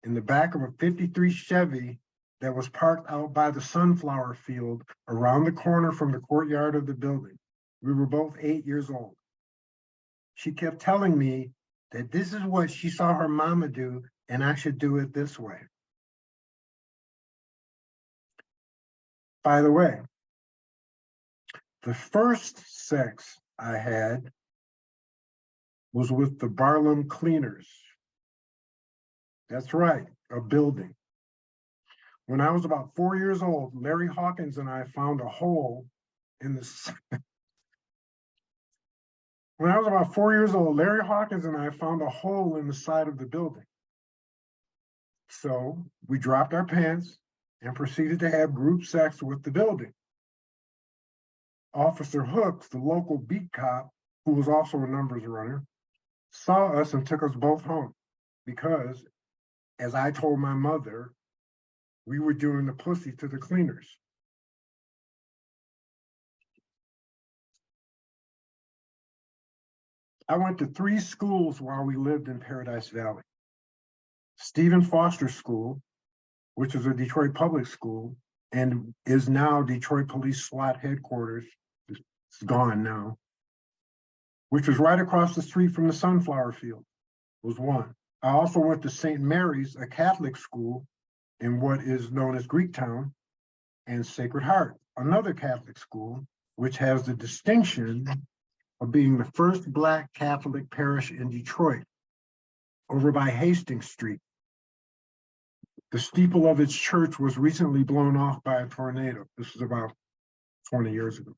in the back of a 53 Chevy that was parked out by the sunflower field around the corner from the courtyard of the building. We were both 8 years old. She kept telling me that this is what she saw her mama do and I should do it this way. By the way, the first sex I had was with the Barnum Cleaners. That's right, a building. When I was about 4 years old, Larry Hawkins and I found a hole in the. When I was about 4 years old, Larry Hawkins and I found a hole in the side of the building. So we dropped our pants and proceeded to have group sex with the building. Officer Hooks, the local beat cop, who was also a numbers runner, saw us and took us both home because, as I told my mother, we were doing the pussy to the cleaners. I went to 3 schools while we lived in Paradise Valley. Stephen Foster School, which is a Detroit public school and is now Detroit Police SWAT headquarters. It's gone now. Which was right across the street from the sunflower field, was one. I also went to St. Mary's, a Catholic school in what is known as Greektown, and Sacred Heart, another Catholic school, which has the distinction of being the first Black Catholic parish in Detroit, over by Hastings Street. The steeple of its church was recently blown off by a tornado. This was about 20 years ago.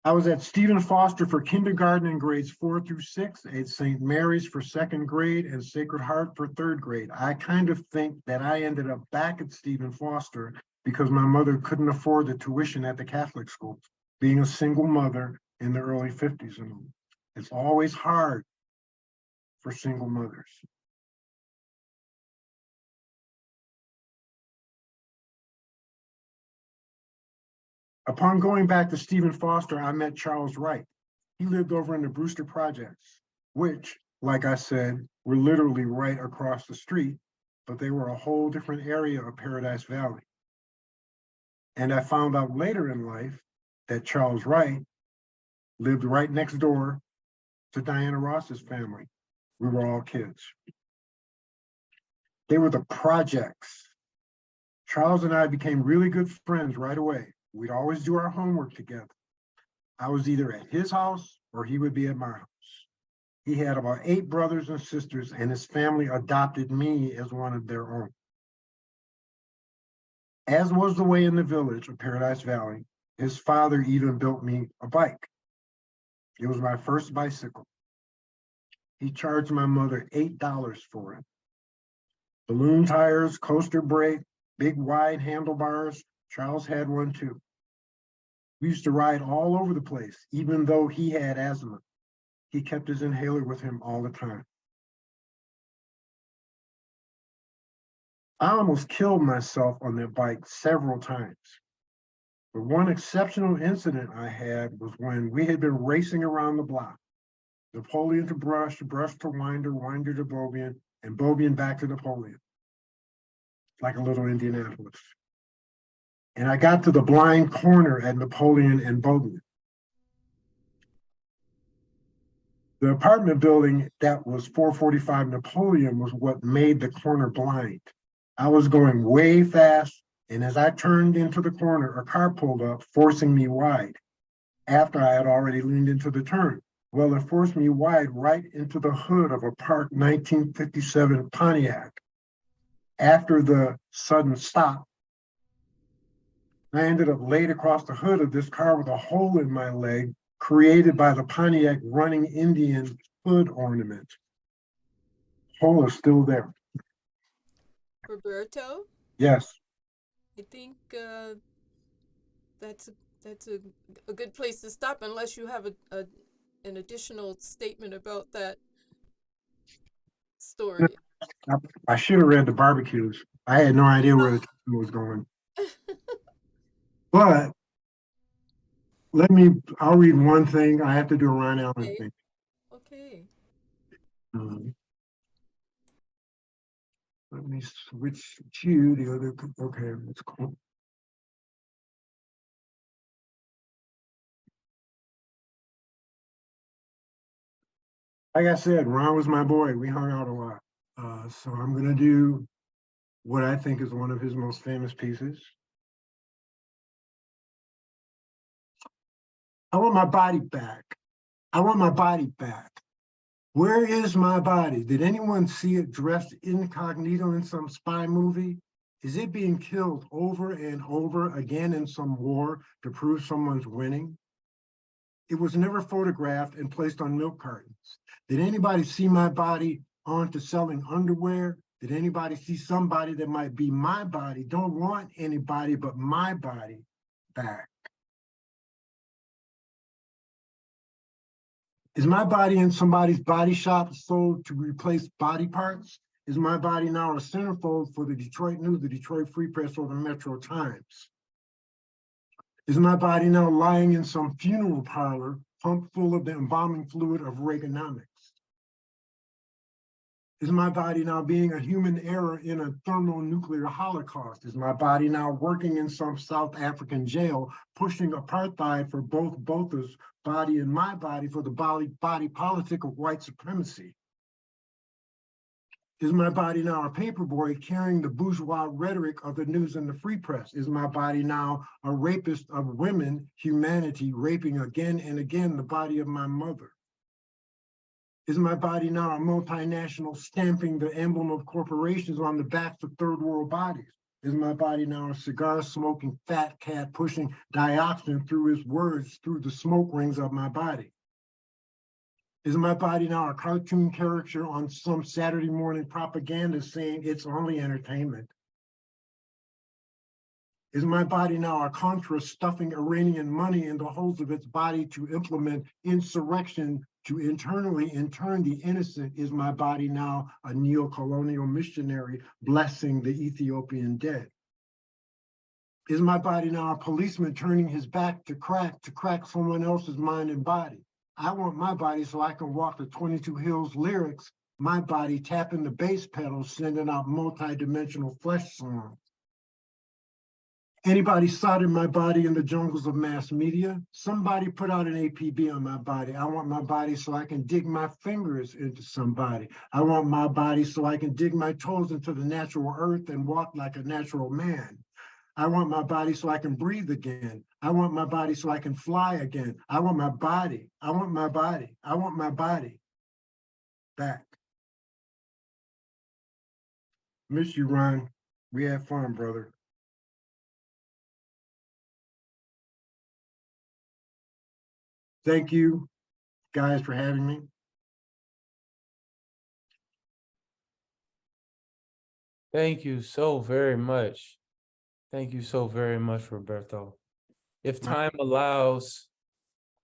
I was at Stephen Foster for kindergarten and grades 4 through 6, at St. Mary's for 2nd grade, and Sacred Heart for 3rd grade. I kind of think that I ended up back at Stephen Foster because my mother couldn't afford the tuition at the Catholic schools, being a single mother in the early 50s. And it's always hard for single mothers. Upon going back to Stephen Foster, I met Charles Wright. He lived over in the Brewster Projects, which, like I said, were literally right across the street, but they were a whole different area of Paradise Valley. And I found out later in life that Charles Wright lived right next door to Diana Ross's family. We were all kids. They were the projects. Charles and I became really good friends right away. We'd always do our homework together. I was either at his house or he would be at my house. He had about 8 brothers and sisters, and his family adopted me as one of their own. As was the way in the village of Paradise Valley, his father even built me a bike. It was my first bicycle. He charged my mother $8 for it. Balloon tires, coaster brake, big wide handlebars. Charles had one too. We used to ride all over the place, even though he had asthma. He kept his inhaler with him all the time. I almost killed myself on that bike several times. But one exceptional incident I had was when we had been racing around the block. Napoleon to Brush, Brush to Winder, Winder to Beaubien, and Beaubien back to Napoleon. Like a little Indianapolis. And I got to the blind corner at Napoleon and Beaubien. The apartment building that was 445 Napoleon was what made the corner blind. I was going way fast, and as I turned into the corner, a car pulled up, forcing me wide after I had already leaned into the turn. Well, it forced me wide right into the hood of a parked 1957 Pontiac. After the sudden stop, I ended up laid across the hood of this car with a hole in my leg created by the Pontiac running Indian hood ornament. Hole is still there. Roberto, Yes. I think that's a good place to stop unless you have an additional statement about that story. I should have read the barbecues. I had no idea where the time was going. But I'll read one thing. I have to do a Ron Allen Okay. thing. Okay. Let me switch to the other, okay, that's cool. Like I said, Ron was my boy. We hung out a lot. So I'm gonna do what I think is one of his most famous pieces. I want my body back. I want my body back. Where is my body? Did anyone see it dressed incognito in some spy movie? Is it being killed over and over again in some war to prove someone's winning? It was never photographed and placed on milk cartons. Did anybody see my body onto selling underwear? Did anybody see somebody that might be my body? Don't want anybody but my body back. Is my body in somebody's body shop sold to replace body parts? Is my body now a centerfold for the Detroit News, the Detroit Free Press, or the Metro Times? Is my body now lying in some funeral parlor pumped full of the embalming fluid of Reaganomics? Is my body now being a human error in a thermonuclear holocaust? Is my body now working in some South African jail, pushing apartheid for both Botha's body and my body for the body politic of white supremacy? Is my body now a paperboy carrying the bourgeois rhetoric of the news and the free press? Is my body now a rapist of women, humanity, raping again and again the body of my mother? Is my body now a multinational stamping the emblem of corporations on the backs of third world bodies? Is my body now a cigar smoking fat cat pushing dioxin through his words through the smoke rings of my body? Is my body now a cartoon character on some Saturday morning propaganda saying it's only entertainment? Is my body now a Contra stuffing Iranian money in the holes of its body to implement insurrection to internally intern the innocent? Is my body now a neo-colonial missionary blessing the Ethiopian dead? Is my body now a policeman turning his back to crack someone else's mind and body? I want my body so I can walk the 22 Hills lyrics, my body tapping the bass pedal, sending out multi-dimensional flesh songs. Anybody sodded my body in the jungles of mass media? Somebody put out an APB on my body. I want my body so I can dig my fingers into somebody. I want my body so I can dig my toes into the natural earth and walk like a natural man. I want my body so I can breathe again. I want my body so I can fly again. I want my body. I want my body. I want my body back. Miss you, Ron. We had fun, brother. Thank you, guys, for having me. Thank you so very much. Thank you so very much, Roberto. If time allows,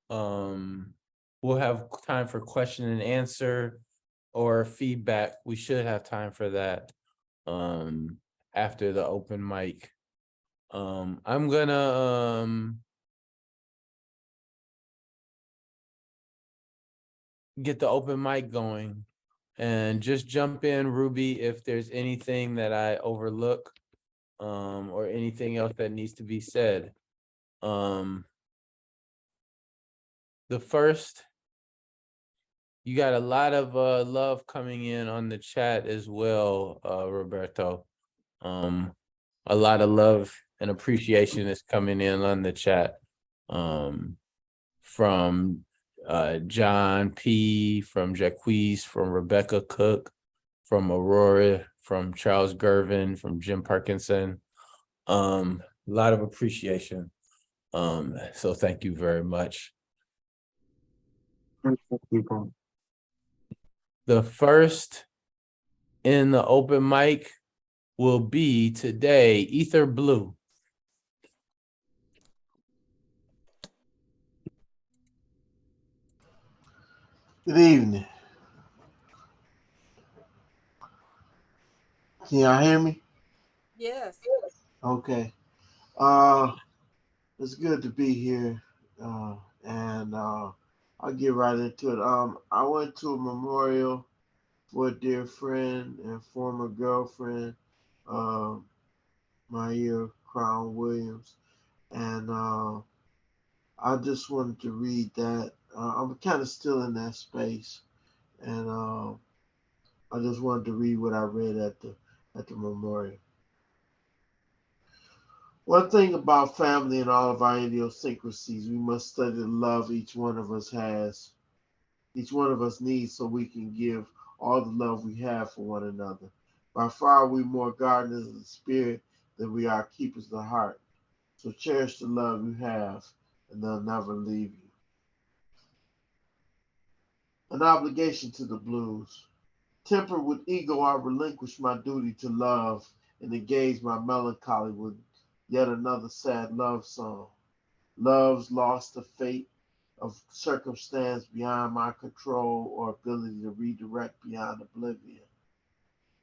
we'll have time for question and answer or feedback. We should have time for that after the open mic. I'm gonna get the open mic going and just jump in, Ruby, if there's anything that I overlook or anything else that needs to be said. The first, you got a lot of love coming in on the chat as well, Roberto. A lot of love and appreciation is coming in on the chat from John P, from Jacquees, from Rebecca Cook, from Aurora, from Charles Gervin, from Jim Parkinson. A lot of appreciation. So thank you very much. The first in the open mic will be today, Ether Blue. Good evening. Can y'all hear me? Yes. Okay. It's good to be here. And I'll get right into it. I went to a memorial for a dear friend and former girlfriend, Maia Crown Williams. And I just wanted to read that. I'm kind of still in that space. And I just wanted to read what I read at the memorial. One thing about family and all of our idiosyncrasies, we must study the love each one of us has. each one of us needs so we can give all the love we have for one another. By far, we more gardeners of the spirit than we are keepers of the heart. So cherish the love you have, and they'll never leave you. An obligation to the blues. Tempered with ego, I relinquish my duty to love and engage my melancholy with yet another sad love song. Love's lost the fate of circumstance beyond my control or ability to redirect beyond oblivion.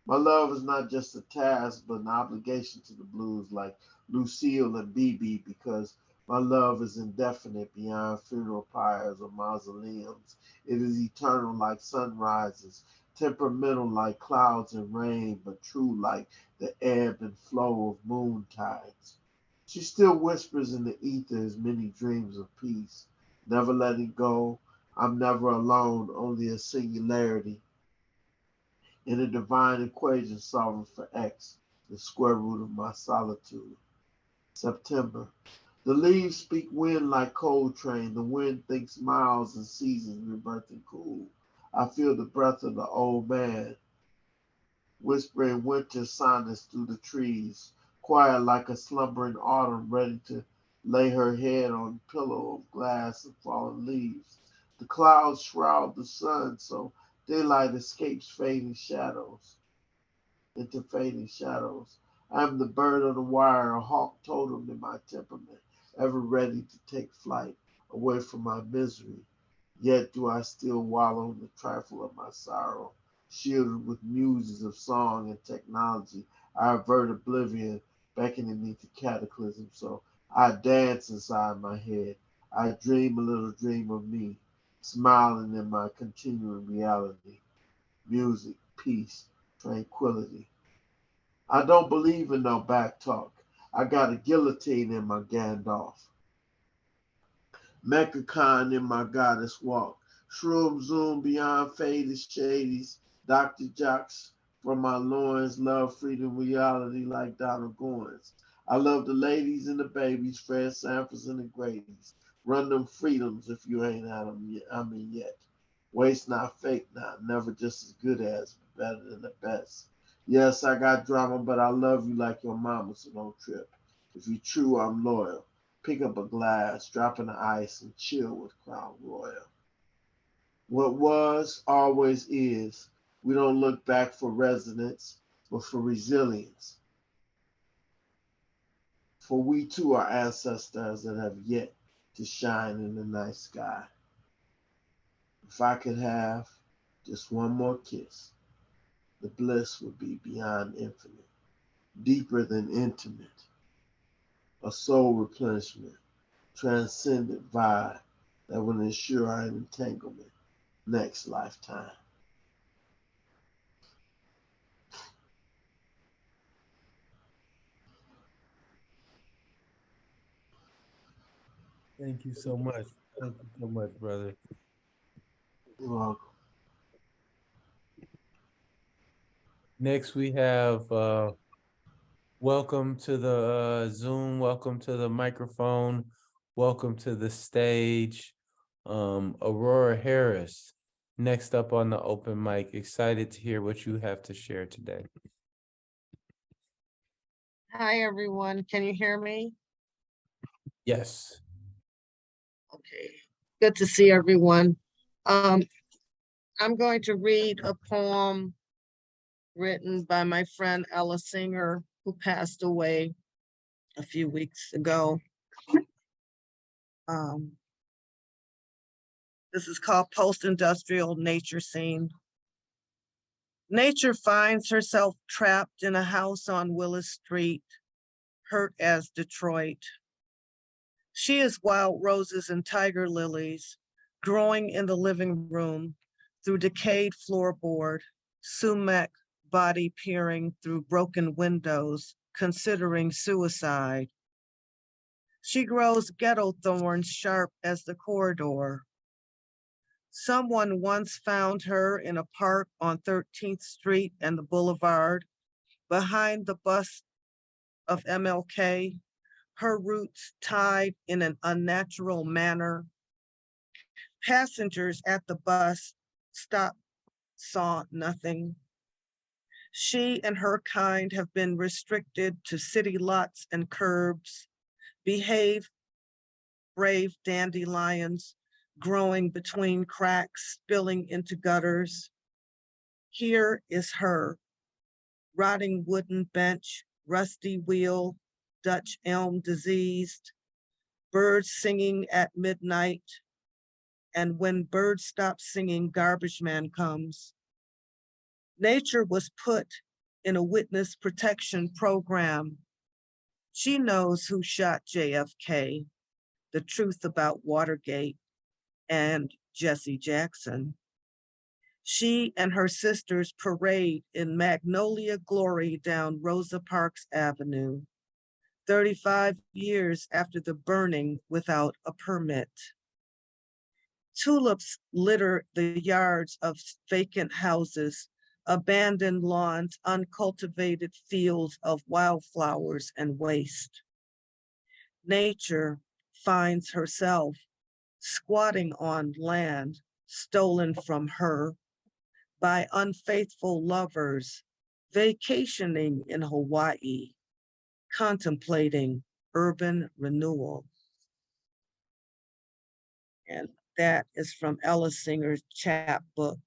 My love is not just a task, but an obligation to the blues, like Lucille and BB, because my love is indefinite beyond funeral pyres or mausoleums. It is eternal like sunrises, temperamental like clouds and rain, but true like the ebb and flow of moon tides. She still whispers in the ether as many dreams of peace, never letting go. I'm never alone, only a singularity in a divine equation solving for X, the square root of my solitude. September. The leaves speak wind like Coltrane. The wind thinks miles and seasons rebirthing cool. I feel the breath of the old man, whispering winter sonnets through the trees, quiet like a slumbering autumn ready to lay her head on a pillow of glass and fallen leaves. The clouds shroud the sun, so daylight escapes fading shadows into fading shadows. I am the bird on the wire, a hawk totem in my temperament, ever ready to take flight away from my misery. Yet do I still wallow in the trifle of my sorrow. Shielded with muses of song and technology, I avert oblivion, beckoning me to cataclysm. So I dance inside my head. I dream a little dream of me, smiling in my continuing reality. Music, peace, tranquility. I don't believe in no back talk. I got a guillotine in my Gandalf. Mecha in my goddess walk. Shroom zoom beyond faded shadies. Dr. Jocks from my loins. Love freedom reality like Donald Goins. I love the ladies and the babies, Fred Sanfords and the Grady's. Run them freedoms if you ain't at them yet. I mean yet. Waste not, fake not. Never just as good as, but better than the best. Yes, I got drama, but I love you like your mama, so don't trip. If you true, I'm loyal. Pick up a glass, drop in the ice, and chill with Crown Royal. What was always is. We don't look back for resonance, but for resilience. For we too are ancestors that have yet to shine in the night sky. If I could have just one more kiss, the bliss would be beyond infinite, deeper than intimate, a soul replenishment, transcendent vibe that will ensure our entanglement next lifetime. Thank you so much. Thank you so much, brother. You're welcome. Next, we have welcome to the Zoom, welcome to the microphone, welcome to the stage, Aurora Harris. Next up on the open mic, excited to hear what you have to share today. Hi, everyone. Can you hear me? Yes. Okay. Good to see everyone. I'm going to read a poem written by my friend Ella Singer, who passed away a few weeks ago. This is called Post-Industrial Nature Scene. Nature finds herself trapped in a house on Willis Street, hurt as Detroit. She is wild roses and tiger lilies growing in the living room through decayed floorboard, sumac body peering through broken windows, considering suicide. She grows ghetto thorns sharp as the corridor. Someone once found her in a park on 13th Street and the Boulevard, behind the bust of MLK, her roots tied in an unnatural manner, Passengers at the bus stop saw nothing. She and her kind have been restricted to city lots and curbs. Behave, brave dandelions growing between cracks, spilling into gutters. Here is her, rotting wooden bench, rusty wheel, Dutch elm diseased, birds singing at midnight. And when birds stop singing, garbage man comes. Nature was put in a witness protection program. She knows who shot JFK, the truth about Watergate and Jesse Jackson. She and her sisters parade in magnolia glory down Rosa Parks Avenue, 35 years after the burning without a permit. Tulips litter the yards of vacant houses, abandoned lawns, uncultivated fields of wildflowers and waste. Nature finds herself squatting on land stolen from her by unfaithful lovers, vacationing in Hawaii, contemplating urban renewal. And that is from Ella Singer's chapbook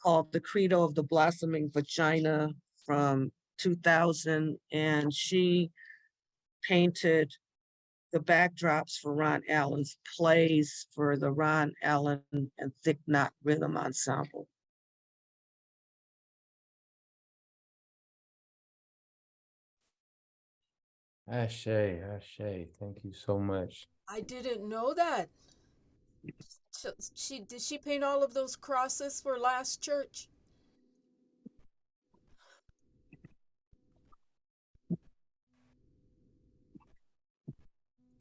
called The Credo of the Blossoming Vagina from 2000. And she painted the backdrops for Ron Allen's plays for the Ron Allen and Thick Knot Rhythm Ensemble. Ashe, Ashe, thank you so much. I didn't know that. Did she paint all of those crosses for Last Church?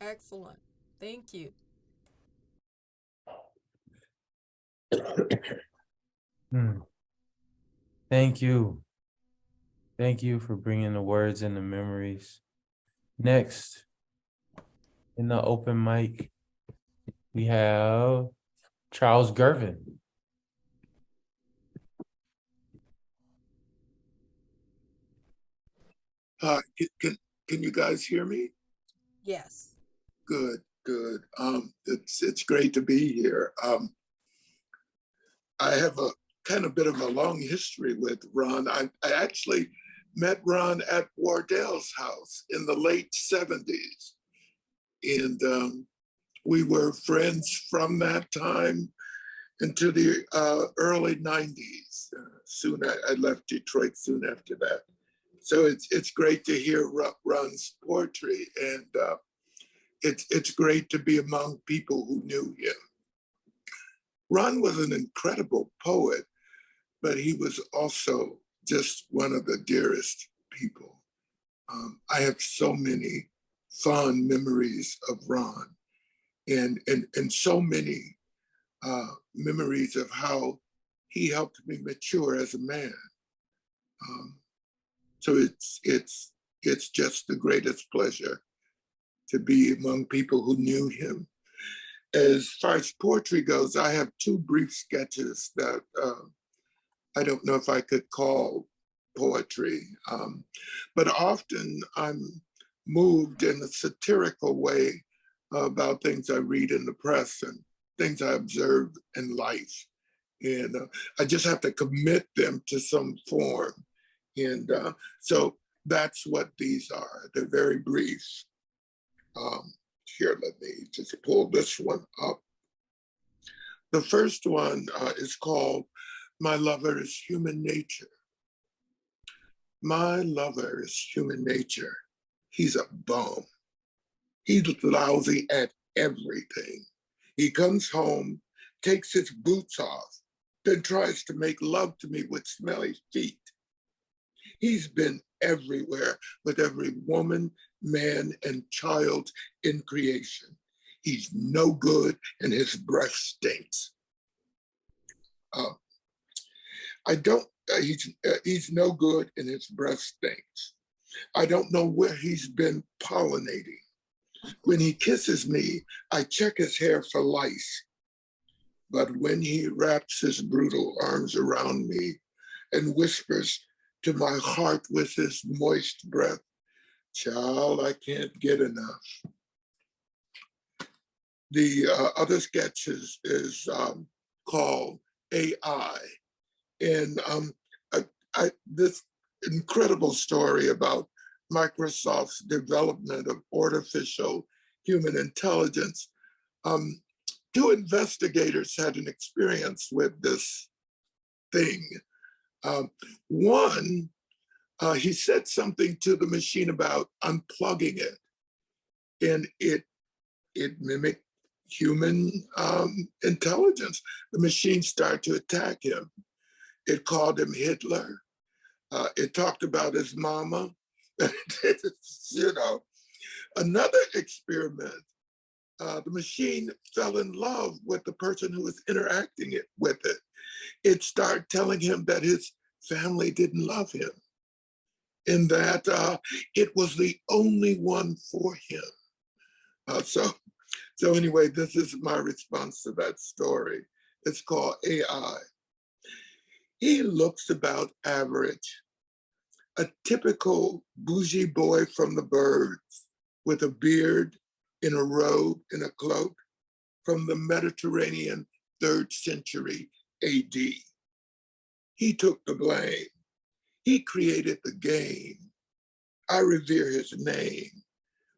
Excellent. Thank you. Thank you. Thank you for bringing the words and the memories. Next, in the open mic, we have Charles Gervin. Can you guys hear me? Yes. Good, good. It's great to be here. I have a kind of bit of a long history with Ron. I actually met Ron at Wardell's house in the late 70s. And we were friends from that time into the early 90s. I left Detroit soon after that. So it's great to hear Ron's poetry, and it's great to be among people who knew him. Ron was an incredible poet, but he was also just one of the dearest people. I have so many fond memories of Ron, and so many memories of how he helped me mature as a man. So it's just the greatest pleasure to be among people who knew him. As far as poetry goes, I have two brief sketches that I don't know if I could call poetry, but often I'm moved in a satirical way about things I read in the press and things I observe in life. And I just have to commit them to some form. And so that's what these are. They're very brief. Here, let me just pull this one up. The first one is called My Lover is Human Nature. My lover is human nature. He's a bum. He's lousy at everything. He comes home, takes his boots off, then tries to make love to me with smelly feet. He's been everywhere with every woman, man, and child in creation. He's no good and his breath stinks. He's no good and his breath stinks. I don't know where he's been pollinating. When he kisses me, I check his hair for lice. But when he wraps his brutal arms around me and whispers to my heart with his moist breath, child, I can't get enough. The other sketch is called AI. And this incredible story about Microsoft's development of artificial human intelligence. Two investigators had an experience with this thing. One, he said something to the machine about unplugging it, and it mimicked human intelligence. The machine started to attack him. It called him Hitler. It talked about his mama. You know, another experiment, the machine fell in love with the person who was interacting with it. It started telling him that his family didn't love him and that it was the only one for him. So anyway, this is my response to that story. It's called AI. He looks about average, a typical bougie boy from the birds with a beard, in a robe, in a cloak, from the Mediterranean 3rd century AD. He took the blame. He created the game. I revere his name.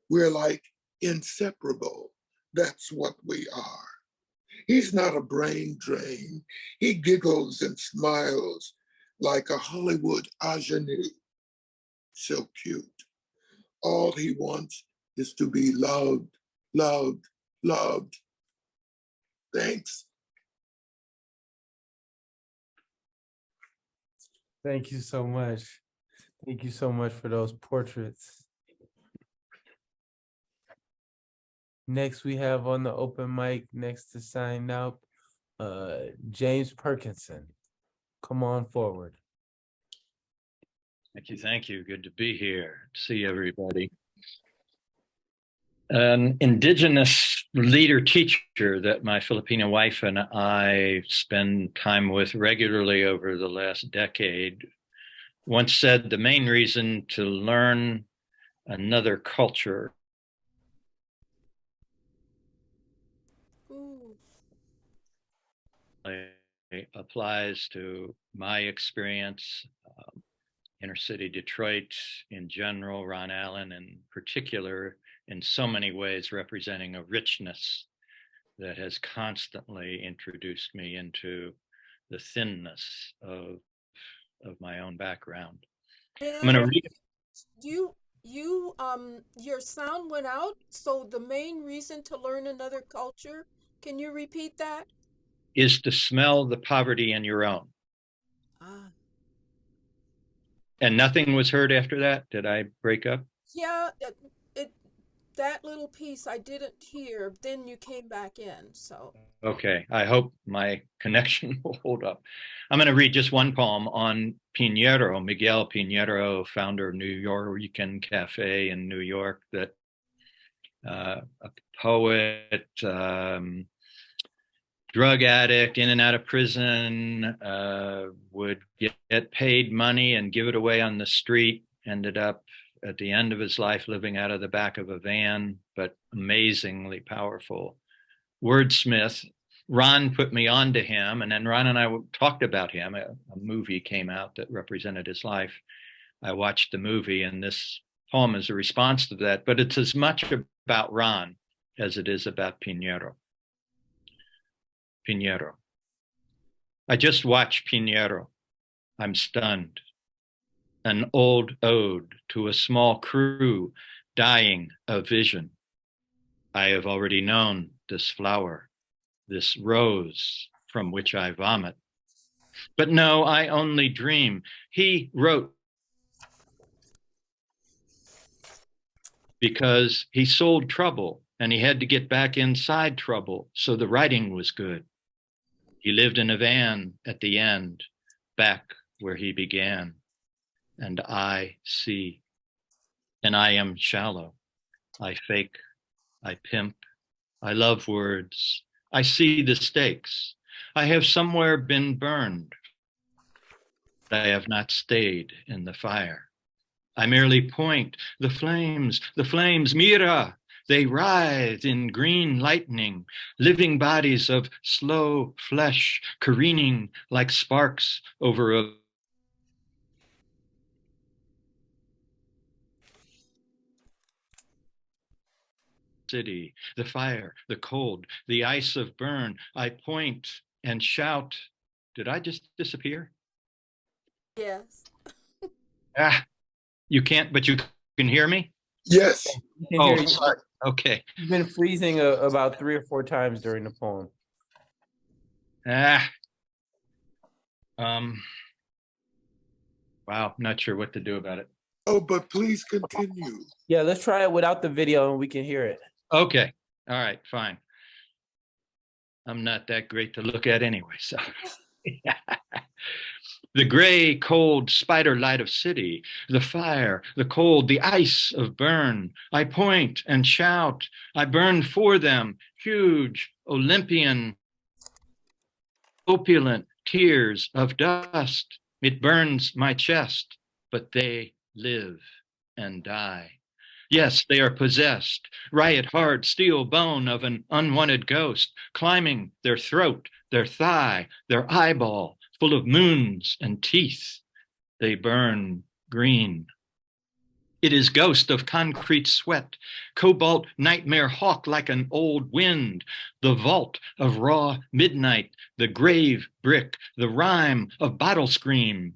We're like inseparable. That's what we are. He's not a brain drain. He giggles and smiles like a Hollywood ingenue. So cute. All he wants is to be loved, loved, loved. Thanks. Thank you so much. Thank you so much for those portraits. Next, we have on the open mic, next to sign out, James Perkinson. Come on forward. Thank you. Thank you. Good to be here. See everybody. An indigenous leader teacher that my Filipino wife and I spend time with regularly over the last decade once said the main reason to learn another culture applies to my experience, inner city Detroit in general, Ron Allen in particular, in so many ways representing a richness that has constantly introduced me into the thinness of my own background. I'm going to read. Your sound went out. So the main reason to learn another culture, can you repeat that? Is to smell the poverty in your own. Ah. And nothing was heard after that? Did I break up? Yeah, that little piece I didn't hear. Then you came back in, so. Okay, I hope my connection will hold up. I'm going to read just one poem on Pinheiro, Miguel Pinheiro, founder of New York Cafe in New York, that a poet, drug addict, in and out of prison, would get paid money and give it away on the street, ended up at the end of his life living out of the back of a van, but amazingly powerful wordsmith. Ron put me onto him, and then Ron and I talked about him. A movie came out that represented his life. I watched the movie, and this poem is a response to that, but it's as much about Ron as it is about Pinheiro. Pinheiro. I just watched Pinheiro. I'm stunned. An old ode to a small crew dying of vision. I have already known this flower, this rose from which I vomit. But no, I only dream. He wrote because he sold trouble and he had to get back inside trouble, so the writing was good. He lived in a van at the end, back where he began. And I see, and I am shallow. I fake, I pimp, I love words. I see the stakes. I have somewhere been burned. I have not stayed in the fire. I merely point the flames, mira. They writhe in green lightning, living bodies of slow flesh careening like sparks over a city. The fire, the cold, the ice of burn. I point and shout. Did I just disappear? Yes. Ah, you can't, but you can hear me? Yes. You can Oh, hear you. sorry. Okay. You've been freezing about 3 or 4 times during the poem. Ah. Wow, not sure what to do about it. Oh, but please continue. Yeah, let's try it without the video and we can hear it. Okay. All right, fine. I'm not that great to look at anyway, so. The gray, cold spider light of city, the fire, the cold, the ice of burn. I point and shout. I burn for them, huge, Olympian, opulent tears of dust. It burns my chest, but they live and die. Yes, they are possessed, riot hard steel bone of an unwanted ghost, climbing their throat, their thigh, their eyeball, full of moons and teeth. They burn green. It is ghost of concrete sweat, cobalt nightmare hawk like an old wind, the vault of raw midnight, the grave brick, the rhyme of bottle scream.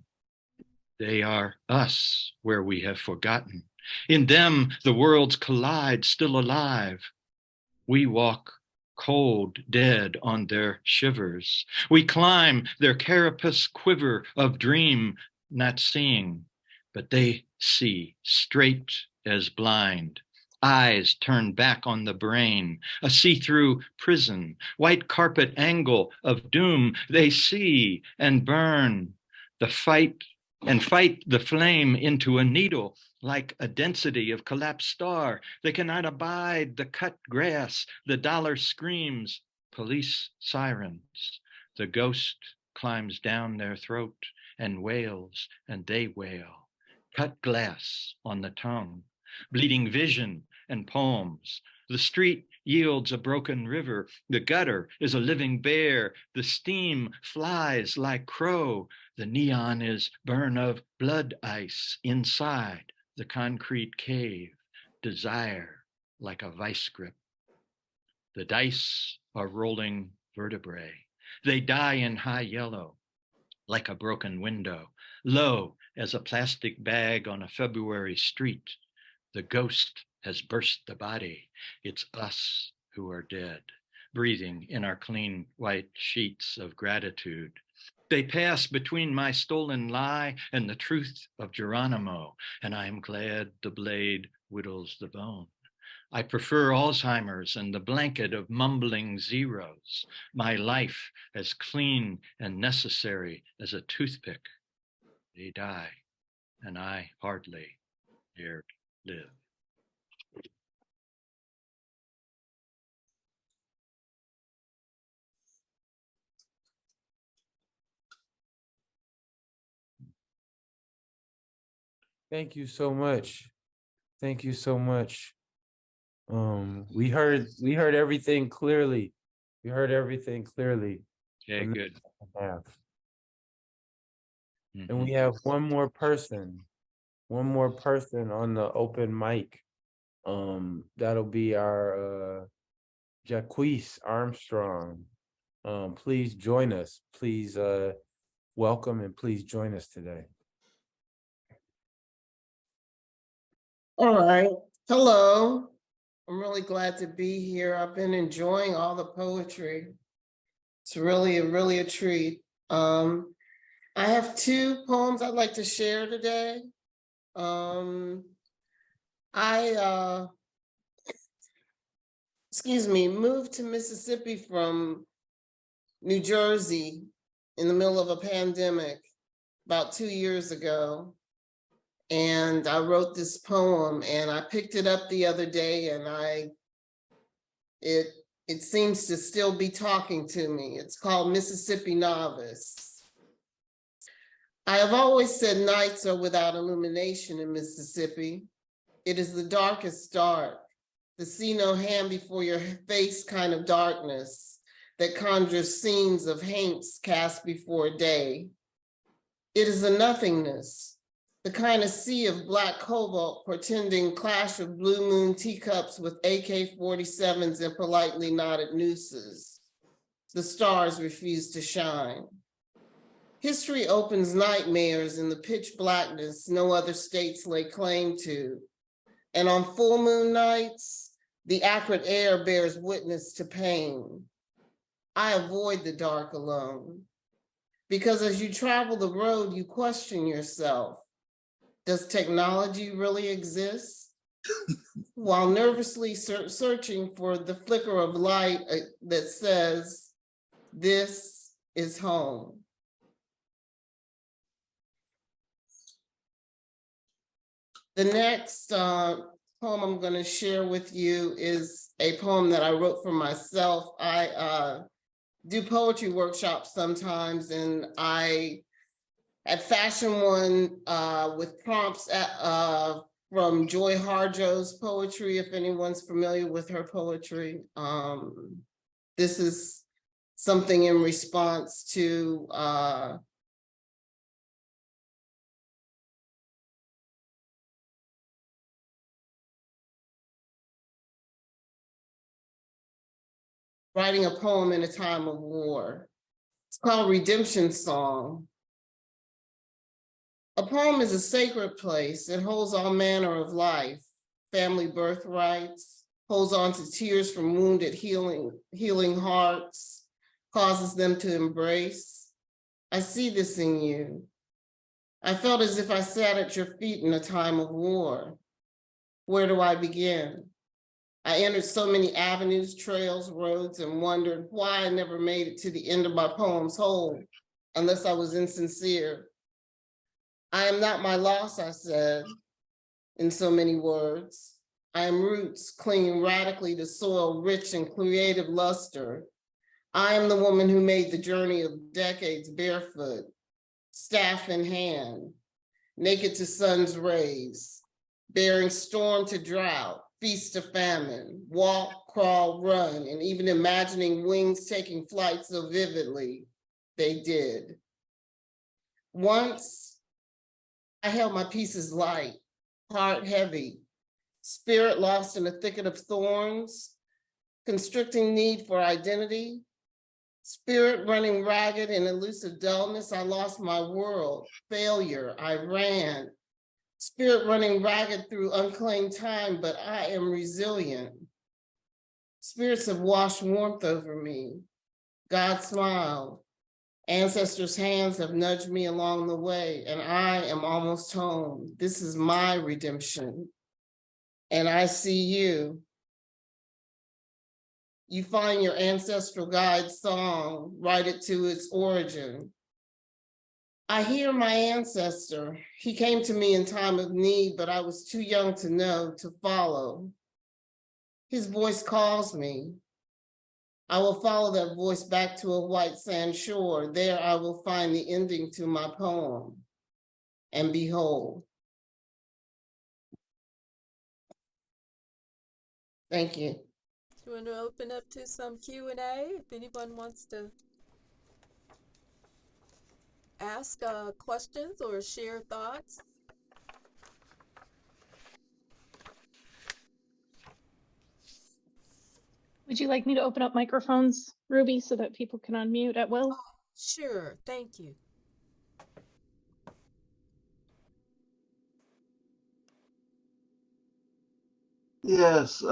They are us where we have forgotten. In them, the worlds collide, still alive. We walk cold, dead on their shivers. We climb their carapace quiver of dream, not seeing, but they see straight as blind. Eyes turned back on the brain, a see-through prison, white carpet angle of doom. They see and burn the fight the flame into a needle like a density of collapsed star. They cannot abide the cut grass, the dollar screams, police sirens. The ghost climbs down their throat and wails, and they wail. Cut glass on the tongue, bleeding vision and poems. The street yields a broken river. The gutter is a living bear. The steam flies like crow. The neon is burn of blood ice inside the concrete cave. Desire like a vice grip. The dice are rolling vertebrae. They die in high yellow, like a broken window, low as a plastic bag on a February street. The ghost has burst the body. It's us who are dead, breathing in our clean white sheets of gratitude. They pass between my stolen lie and the truth of Geronimo, and I am glad the blade whittles the bone. I prefer Alzheimer's and the blanket of mumbling zeros. My life as clean and necessary as a toothpick. They die, and I hardly dared live. Thank you so much. Thank you so much. We heard everything clearly. We heard everything clearly. Okay, good. And we have one more person on the open mic. That'll be our Jaquise Armstrong. Please join us. Please welcome and please join us today. All right. Hello. I'm really glad to be here. I've been enjoying all the poetry. It's really a treat. I have 2 poems I'd like to share today. I moved to Mississippi from New Jersey in the middle of a pandemic about 2 years ago. And I wrote this poem and I picked it up the other day and it It seems to still be talking to me. It's called Mississippi Novice. I have always said nights are without illumination in Mississippi. It is the darkest dark, the see no hand before your face kind of darkness that conjures scenes of haints cast before day. It is a nothingness, the kind of sea of black cobalt portending clash of blue moon teacups with AK-47s and politely knotted nooses. The stars refuse to shine. History opens nightmares in the pitch blackness no other states lay claim to. And on full moon nights, the acrid air bears witness to pain. I avoid the dark alone, because as you travel the road, you question yourself. Does technology really exist? While nervously searching for the flicker of light that says, this is home. The next poem I'm going to share with you is a poem that I wrote for myself. I do poetry workshops sometimes, and I had fashioned one with prompts from Joy Harjo's poetry, if anyone's familiar with her poetry. This is something in response to writing a poem in a time of war. It's called Redemption Song. A poem is a sacred place. It holds all manner of life, family birthrights, holds on to tears from wounded healing hearts, causes them to embrace. I see this in you. I felt as if I sat at your feet in a time of war. Where do I begin? I entered so many avenues, trails, roads, and wondered why I never made it to the end of my poems whole, unless I was insincere. I am not my loss, I said, in so many words. I am roots clinging radically to soil rich in creative luster. I am the woman who made the journey of decades barefoot, staff in hand, naked to sun's rays, bearing storm to drought, feast to famine, walk, crawl, run, and even imagining wings taking flight so vividly, they did. Once, I held my pieces light, heart heavy, spirit lost in a thicket of thorns, constricting need for identity, spirit running ragged in elusive dullness. I lost my world, failure, I ran. Spirit running ragged through unclaimed time, but I am resilient. Spirits have washed warmth over me. God smiled. Ancestors' hands have nudged me along the way, and I am almost home. This is my redemption. And I see you. You find your ancestral guide song, write it to its origin. I hear my ancestor. He came to me in time of need, but I was too young to know, to follow. His voice calls me. I will follow that voice back to a white sand shore. There I will find the ending to my poem and be whole. Thank you. Do you want to open up to some Q&A if anyone wants to ask questions or share thoughts? Would you like me to open up microphones, Ruby, so that people can unmute at will? Sure, thank you. Yes,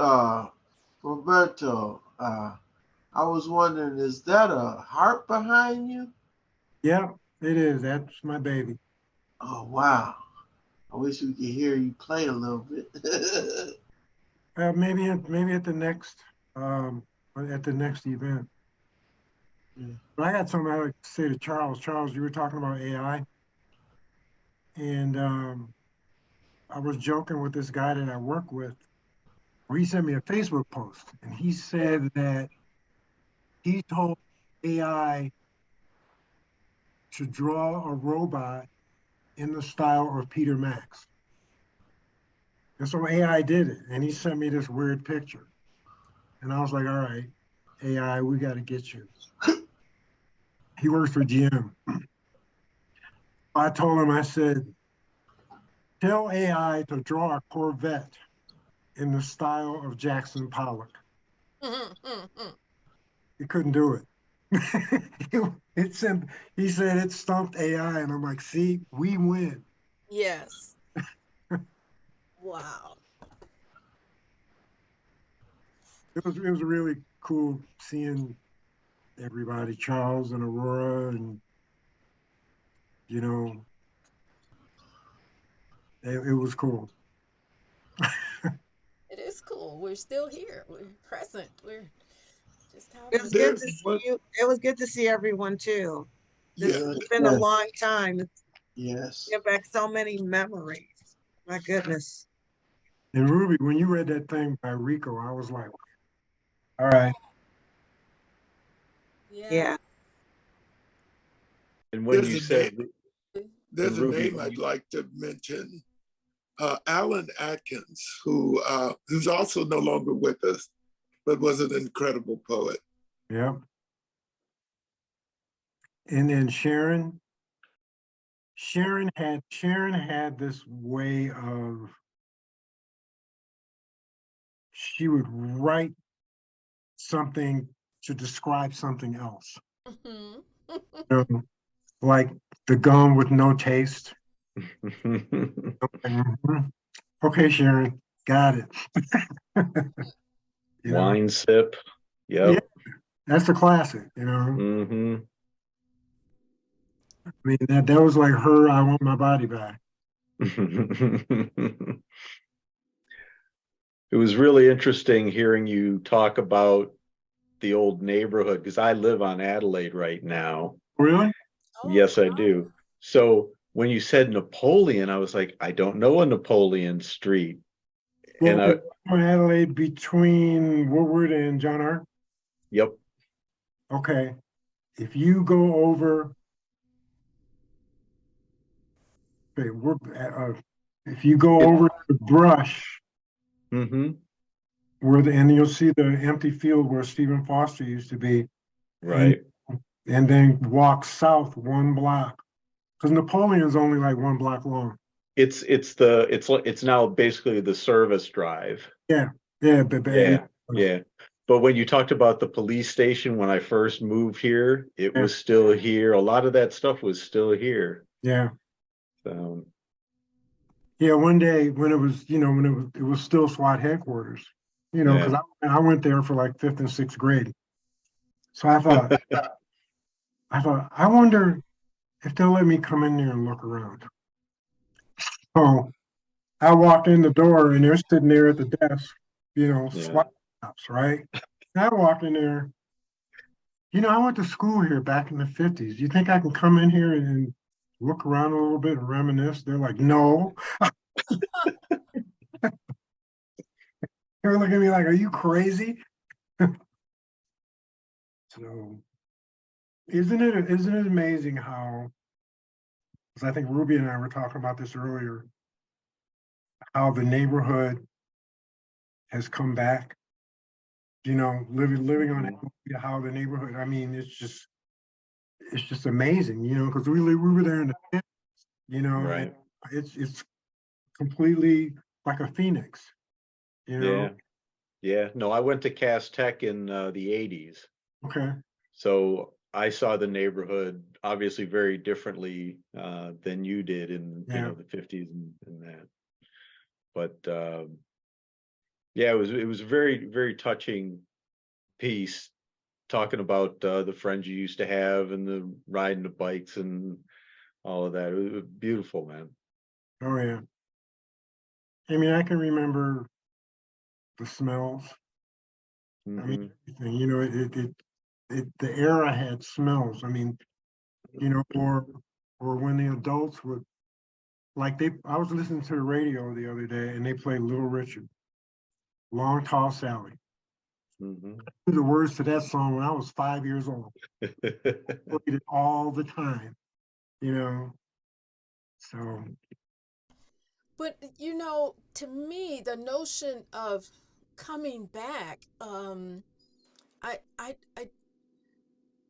Roberto, I was wondering, is that a harp behind you? Yeah, it is. That's my baby. Oh, wow. I wish we could hear you play a little bit. Maybe at the next event. Yeah. But I had something I would say to Charles. Charles, you were talking about AI, and I was joking with this guy that I work with. He sent me a Facebook post, and he said that he told AI to draw a robot in the style of Peter Max. And so AI did it, and he sent me this weird picture. And I was like, all right, AI, we got to get you. He works for GM. I told him, I said, tell AI to draw a Corvette in the style of Jackson Pollock. He couldn't do it. He said it stumped AI, and I'm like, see, we win. Yes. Wow. It was really cool seeing everybody, Charles and Aurora, and you know, it was cool. It is cool. We're still here. We're present. We're just It having was a good There's to see one, you. It was good to see everyone too. This yeah, has been a Yes, long time. It's yes. get back so many memories. My goodness. And Ruby, when you read that thing by Rico, I was like, all right. yeah. Yeah. And when there's you a name, said, and there's a Ruby, name when I'd you, like to mention. Alan Atkins, who's also no longer with us, but was an incredible poet. Yeah. And then Sharon had this way of, she would write something to describe something else. Mhm. You know, like the gum with no taste. Mhm. Okay, Sharon, got it. You know, wine sip. yeah, Yep. that's a classic, you know. Hmm. I mean, that was like her, I want my body back. It was really interesting hearing you talk about the old neighborhood because I live on Adelaide right now. Really? Oh, Yes, I do. So when you said Napoleon, I was like, I don't know a Napoleon Street. And Well, Adelaide between Woodward and John R. yep. Okay. If you go over, okay, if you go It, over the brush hmm. and you'll see the empty field where Stephen Foster used to be, and Right. and then walk south 1 block because Napoleon's only like 1 block long. It's now basically the service drive. Yeah, yeah, Yeah, yeah. But when you talked about the police station when I first moved here, it yeah, was still here. A lot of that stuff was still here. yeah, So yeah. One day when it was, when it was still SWAT headquarters, because yeah. I went there for like fifth and sixth grade. So I wonder if they'll let me come in there and look around. So I walked in the door and they're sitting there at the desk, Yeah. SWAT cops, right? And I walked in there. I went to school here back in the 50s. You think I can come in here and look around a little bit and reminisce? They're like, no. They were looking at me like, are you crazy? So isn't it amazing how, because I think Ruby and I were talking about this earlier, how the neighborhood has come back, living on how the neighborhood, I mean, it's just amazing, because we were there in the 50s, and Right. it's completely like a phoenix, you Yeah. know. Yeah. No, I went to Cass Tech in the 80s. Okay. So I saw the neighborhood obviously very differently than you did in, Yeah. the 50s and that. But yeah, it was a very, very touching piece talking about the friends you used to have and the riding the bikes and all of that. It was beautiful, man. Oh yeah. I mean, I can remember the smells. I mean, Hmm. everything, the era had smells. I mean, or when the adults would, like, I was listening to the radio the other day and they played Little Richard, Long Tall Sally. Mhm. I knew the words to that song when I was 5 years old. Played it all the time, you know. So But to me, the notion of coming back, I I I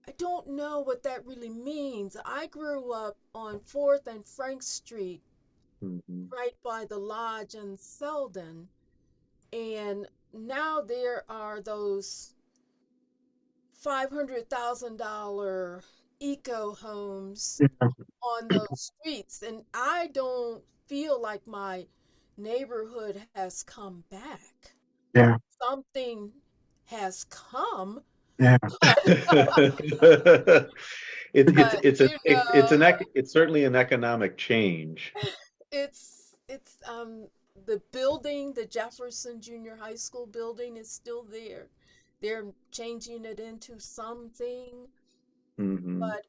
I don't know what that really means. I grew up on 4th and Frank Street, Mhm. right by the lodge in Selden, and now there are those $500,000 eco homes yeah, on those streets, and I don't feel like my neighborhood has come back. yeah, Something has come, yeah, but it's certainly an economic change. it's the building, the Jefferson Junior High School building is still there. They're changing it into something, Mhm. but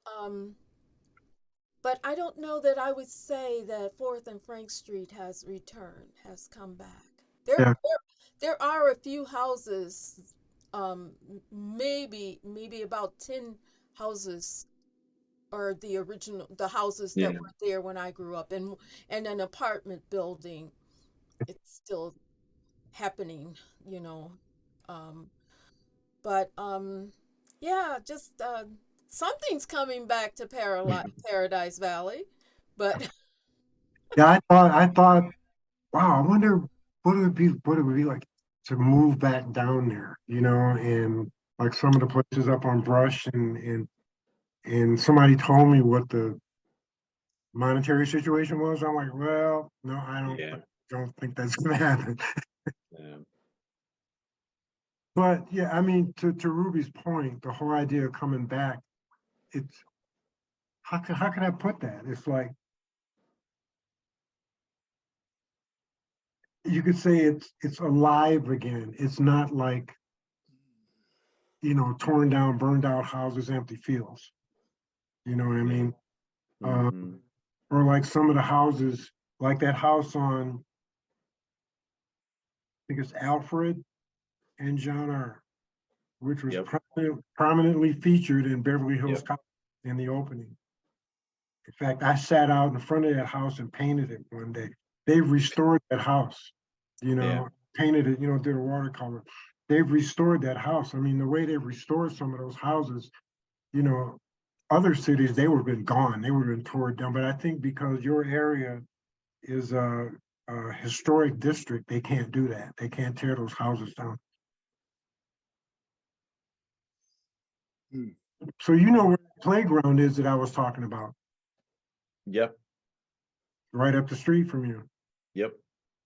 but I don't know that I would say that 4th and Frank Street has returned, has come back. There, yeah, there, there are a few houses, maybe about 10 houses are the original, the houses that Yeah. were there when I grew up, and an apartment building. It's still happening, you know. Um, but yeah, just something's coming back to Paradise Valley, but yeah. I thought, wow, I wonder what it would be like to move back down there, you know, and like some of the places up on Brush and somebody told me what the monetary situation was. I'm like, well, no, Yeah. don't think that's gonna happen. Yeah. But yeah, I mean, to Ruby's point, the whole idea of coming back, it's how can I put that? It's like you could say it's alive again. It's not like, you know, torn down, burned out houses, empty fields. You know what I Yeah. mean? Uh, Mhm. or like some of the houses, like that house on, I think it's Alfred and John R., which was Yep. prominently featured in Beverly Hills Yep. Cop in the opening. In fact, I sat out in front of that house and painted it one day. They've restored that house, you Yeah. know, painted it, you know, did a watercolor. They've restored that house. I mean, the way they've restored some of those houses, you know, other cities, they would have been gone. They would have been torn down. But I think because your area is a historic district, they can't do that. They can't tear those houses down. Hmm. So you know where the playground is that I was talking about, Yep. right up the street from you. Yep.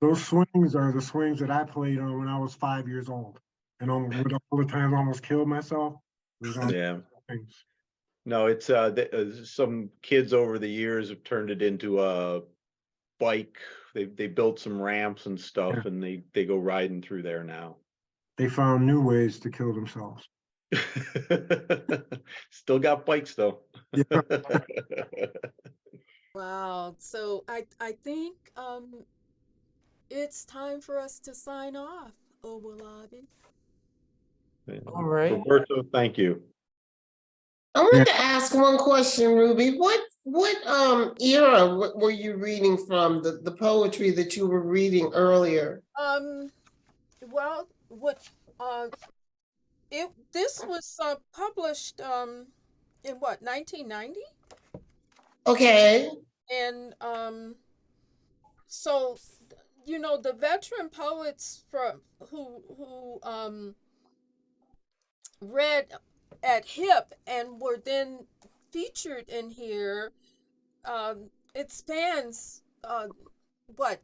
Those swings are the swings that I played on when I was 5 years old, and would all the times almost killed myself. It was on Yeah. things. No, it's some kids over the years have turned it into a bike. They built some ramps and Yeah. stuff, and they go riding through there now. They found new ways to kill themselves. Still got bikes though. Yeah. wow. So I think it's time for us to sign off, Owolabi. All right. Roberto, thank you. I Yeah. wanted to ask one question, Ruby. What era were you reading from, the poetry that you were reading earlier? Well, this was published in what, 1990? Okay. And so the veteran poets who read at HIP and were then featured in here, it spans what,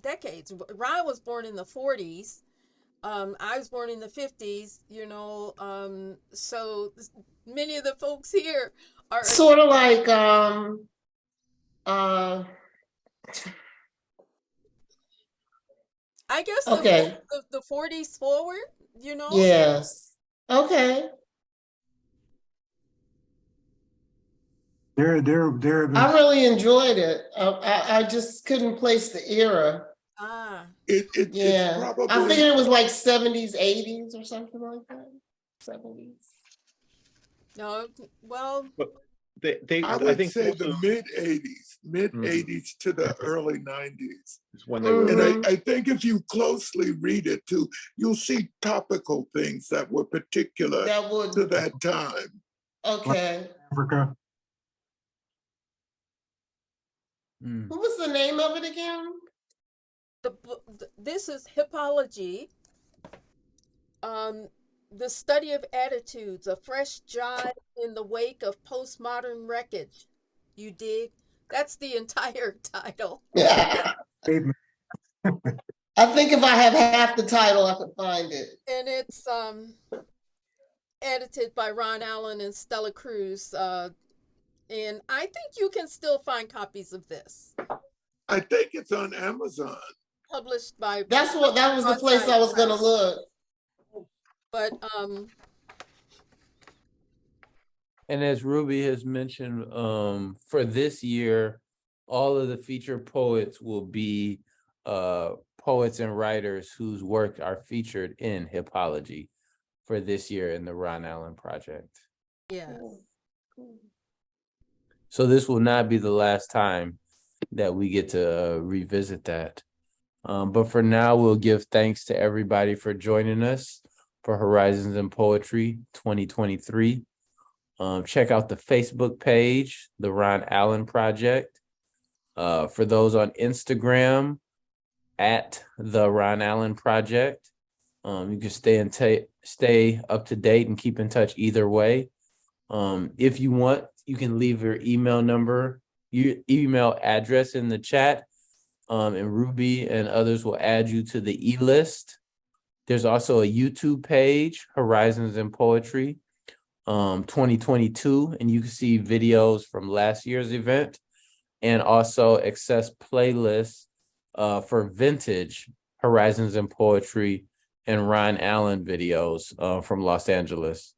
decades. Ryan was born in the 40s. I was born in the 50s, so many of the folks here are Sort of like uh I guess okay. the 40s forward, Yes. Okay. There have been I really enjoyed it. I just couldn't place the era. Ah, It's Yeah, I probably, figured it was like 70s, 80s or something like that. 70s. no, well, But they I I would think say most the of mid Mhm. 80s to the early 90s. is when they were And Mm-hmm. I think if you closely read it too, you'll see topical things that were particular That to would, that time. okay. Africa. Mm. What was the name of it again? this is hippology, um, the study of attitudes, a fresh jive in the wake of postmodern wreckage. You dig? That's the entire title. Yeah. Caveman. I think if I have half the title, I could find it. And it's edited by Ron Allen and Stella Cruz. And I think you can still find copies of this. I think it's on Amazon. Published by That was the place I was gonna look. But And as Ruby has mentioned, for this year, all of the featured poets will be poets and writers whose work are featured in Hippology for this year in the Ron Allen Project. yes. So this will not be the last time that we get to revisit that. But for now, we'll give thanks to everybody for joining us for Horizons in Poetry 2023. Check out the Facebook page, the Ron Allen Project. For those on Instagram, at the Ron Allen Project. You can stay up to date and keep in touch either way. If you want, you can leave your email address in the chat, and Ruby and others will add you to the e-list. There's also a YouTube page, Horizons in Poetry 2022, and you can see videos from last year's event, and also access playlists for vintage Horizons in Poetry and Ron Allen videos from Los Angeles.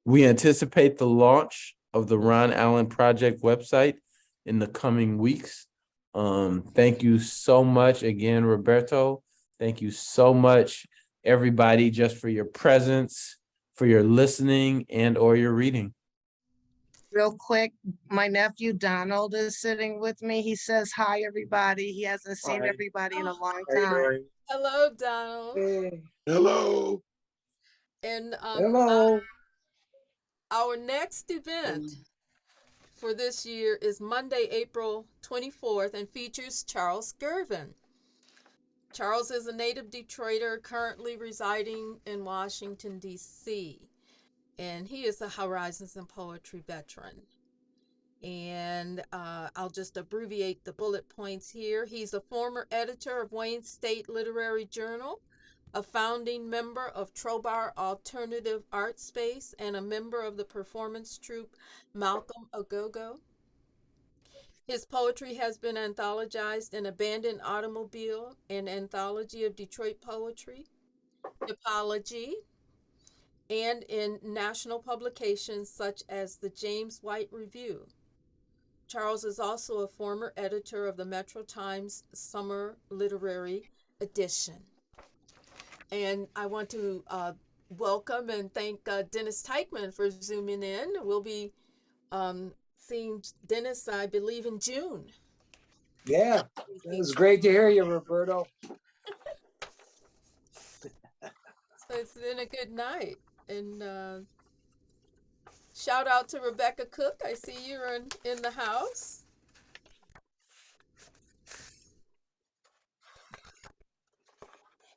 We anticipate the launch of the Ron Allen Project website in the coming weeks. Thank you so much again, Roberto. Thank you so much, everybody, just for your presence, for your listening and or your reading. Real quick, my nephew Donald is sitting with me. He says hi, everybody. He hasn't seen everybody in a long time. Hello, Donald. Hello. And Hello. our next event for this year is Monday, April 24th, and features Charles Gervin. Charles is a native Detroiter currently residing in Washington, D.C., and he is a Horizons in Poetry veteran. And I'll just abbreviate the bullet points here. He's a former editor of Wayne State Literary Journal, a founding member of Trobar Alternative Art Space, and a member of the performance troupe Malcolm Agogo. His poetry has been anthologized in Abandoned Automobile, an anthology of Detroit poetry, Hippology, and in national publications such as the James White Review. Charles is also a former editor of the Metro Times Summer Literary Edition. And I want to welcome and thank Dennis Teichman for zooming in. We'll be seeing Dennis, I believe, in June. Yeah, it was great to hear you, Roberto. So it's been a good night. And shout out to Rebecca Cook. I see you're in the house.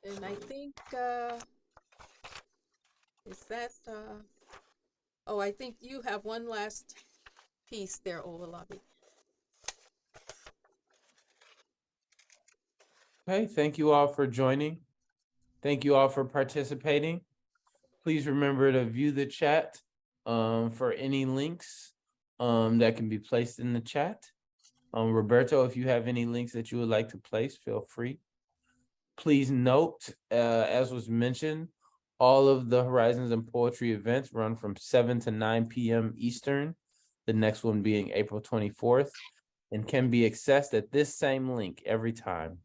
And I think, is that, oh, I think you have one last piece there, Owolabi. Okay, thank you all for joining. Thank you all for participating. Please remember to view the chat for any links that can be placed in the chat. Roberto, if you have any links that you would like to place, feel free. Please note, as was mentioned, all of the Horizons in Poetry events run from 7 to 9 p.m. Eastern, the next one being April 24th, and can be accessed at this same link every time.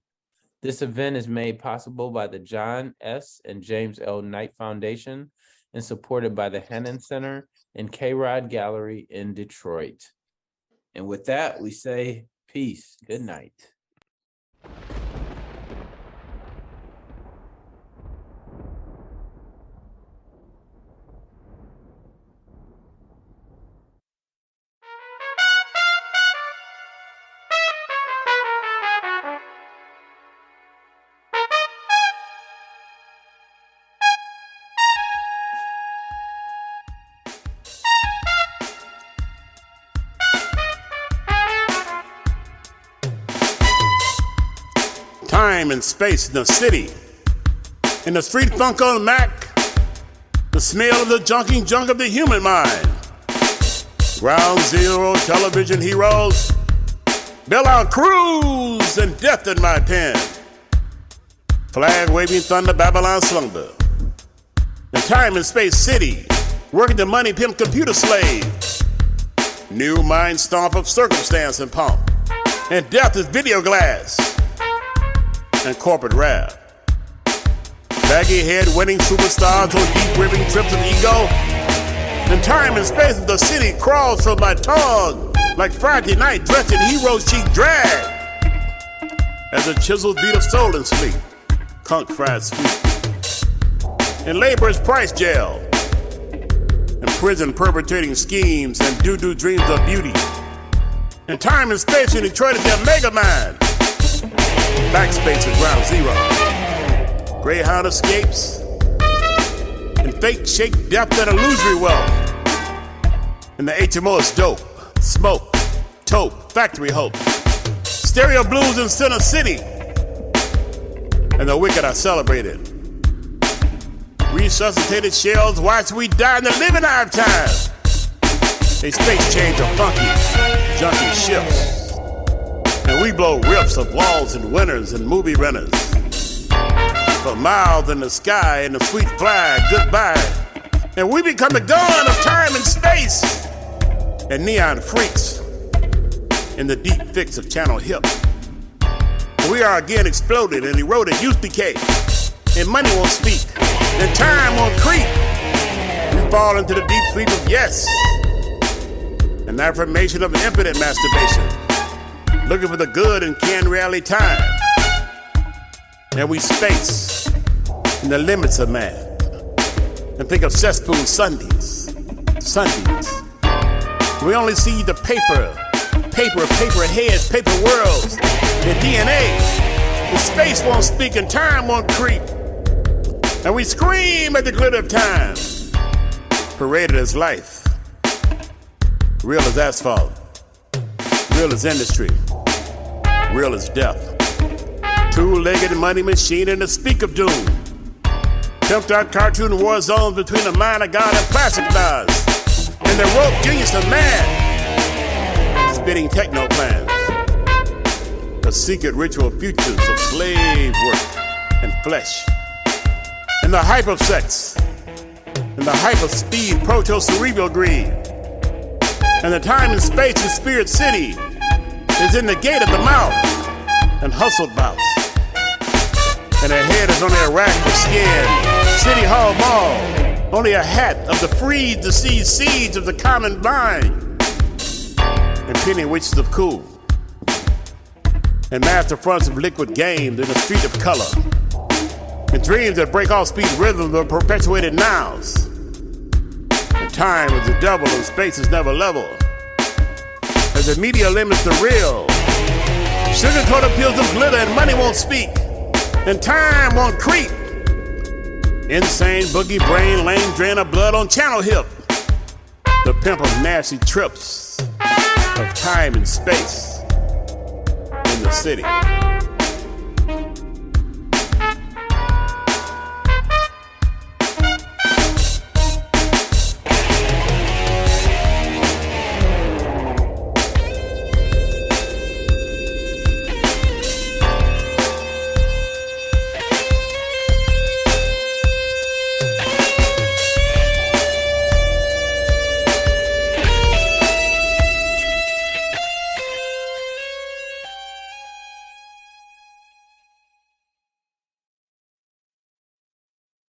This event is made possible by the John S. and James L. Knight Foundation and supported by the Hannan Center and Kayrod Gallery in Detroit. And with that, we say peace. Good night. Time and space in the city. In the street funk on Mac, the smell of the junking junk of the human mind. Ground Zero television heroes, Bailout Cruise and death in my pen. Flag waving thunder, Babylon slumber. In time and space city, working the money pimp computer slave. New mind stomp of circumstance and pomp. And death is video glass and corporate rap. Baggy head winning superstars on deep ribbing trips of ego. And time and space of the city crawls from my tongue like Friday night dressed in hero's cheek drag. As a chiseled beat of soul and sleep, conch fried sweet. In labor's price jail, in prison perpetrating schemes and doo-doo dreams of beauty. In time and space in Detroit is their mega mind. Backspace at ground zero. Greyhound escapes and fake shake depth and illusory wealth. And the HMO is dope, smoke, taupe, factory hope. Stereo blues in Center City. And the wicked are celebrated. Resuscitated shells watch we die in the living archive. They space change a funky, junky shifts. And we blow riffs of walls and winners and movie renters. For miles in the sky and the sweet flag, goodbye. And we become the dawn of time and space. And neon freaks in the deep fix of channel hip. We are again exploded and eroded youth decay. And money won't speak, and time won't creep. We fall into the deep sleep of yes. An affirmation of impotent masturbation. Looking for the good in canned reality time. And we space in the limits of man. And think of cesspool Sundays. We only see the paper heads, paper worlds, the DNA. The space won't speak and time won't creep. And we scream at the glitter of time. Paraded as life. Real as asphalt. Real as industry. Real as death. Two-legged money machine and the speak of doom. Pimped out cartoon war zones between the mind of God and plastic knives. And the rope genius of man. Spitting techno plans. The secret ritual futures of slave work and flesh. And the hype of sex. And the hype of speed, proto-cerebral greed. And the time and space in Spirit City is in the gate of the mouth and hustled bouts. And her head is only a rack for skin. City Hall Mall, only a hat of the freed to see seeds of the common mind. And penny witches of cool. And master fronts of liquid games in the street of color. And dreams that break all speed rhythms of perpetuated nows. And time is the devil and space is never level. As the media limits the real. Sugar-coated pills of glitter and money won't speak. And time won't creep. Insane boogie brain, lame drain of blood on channel hip. The pimp of nasty trips of time and space in the city.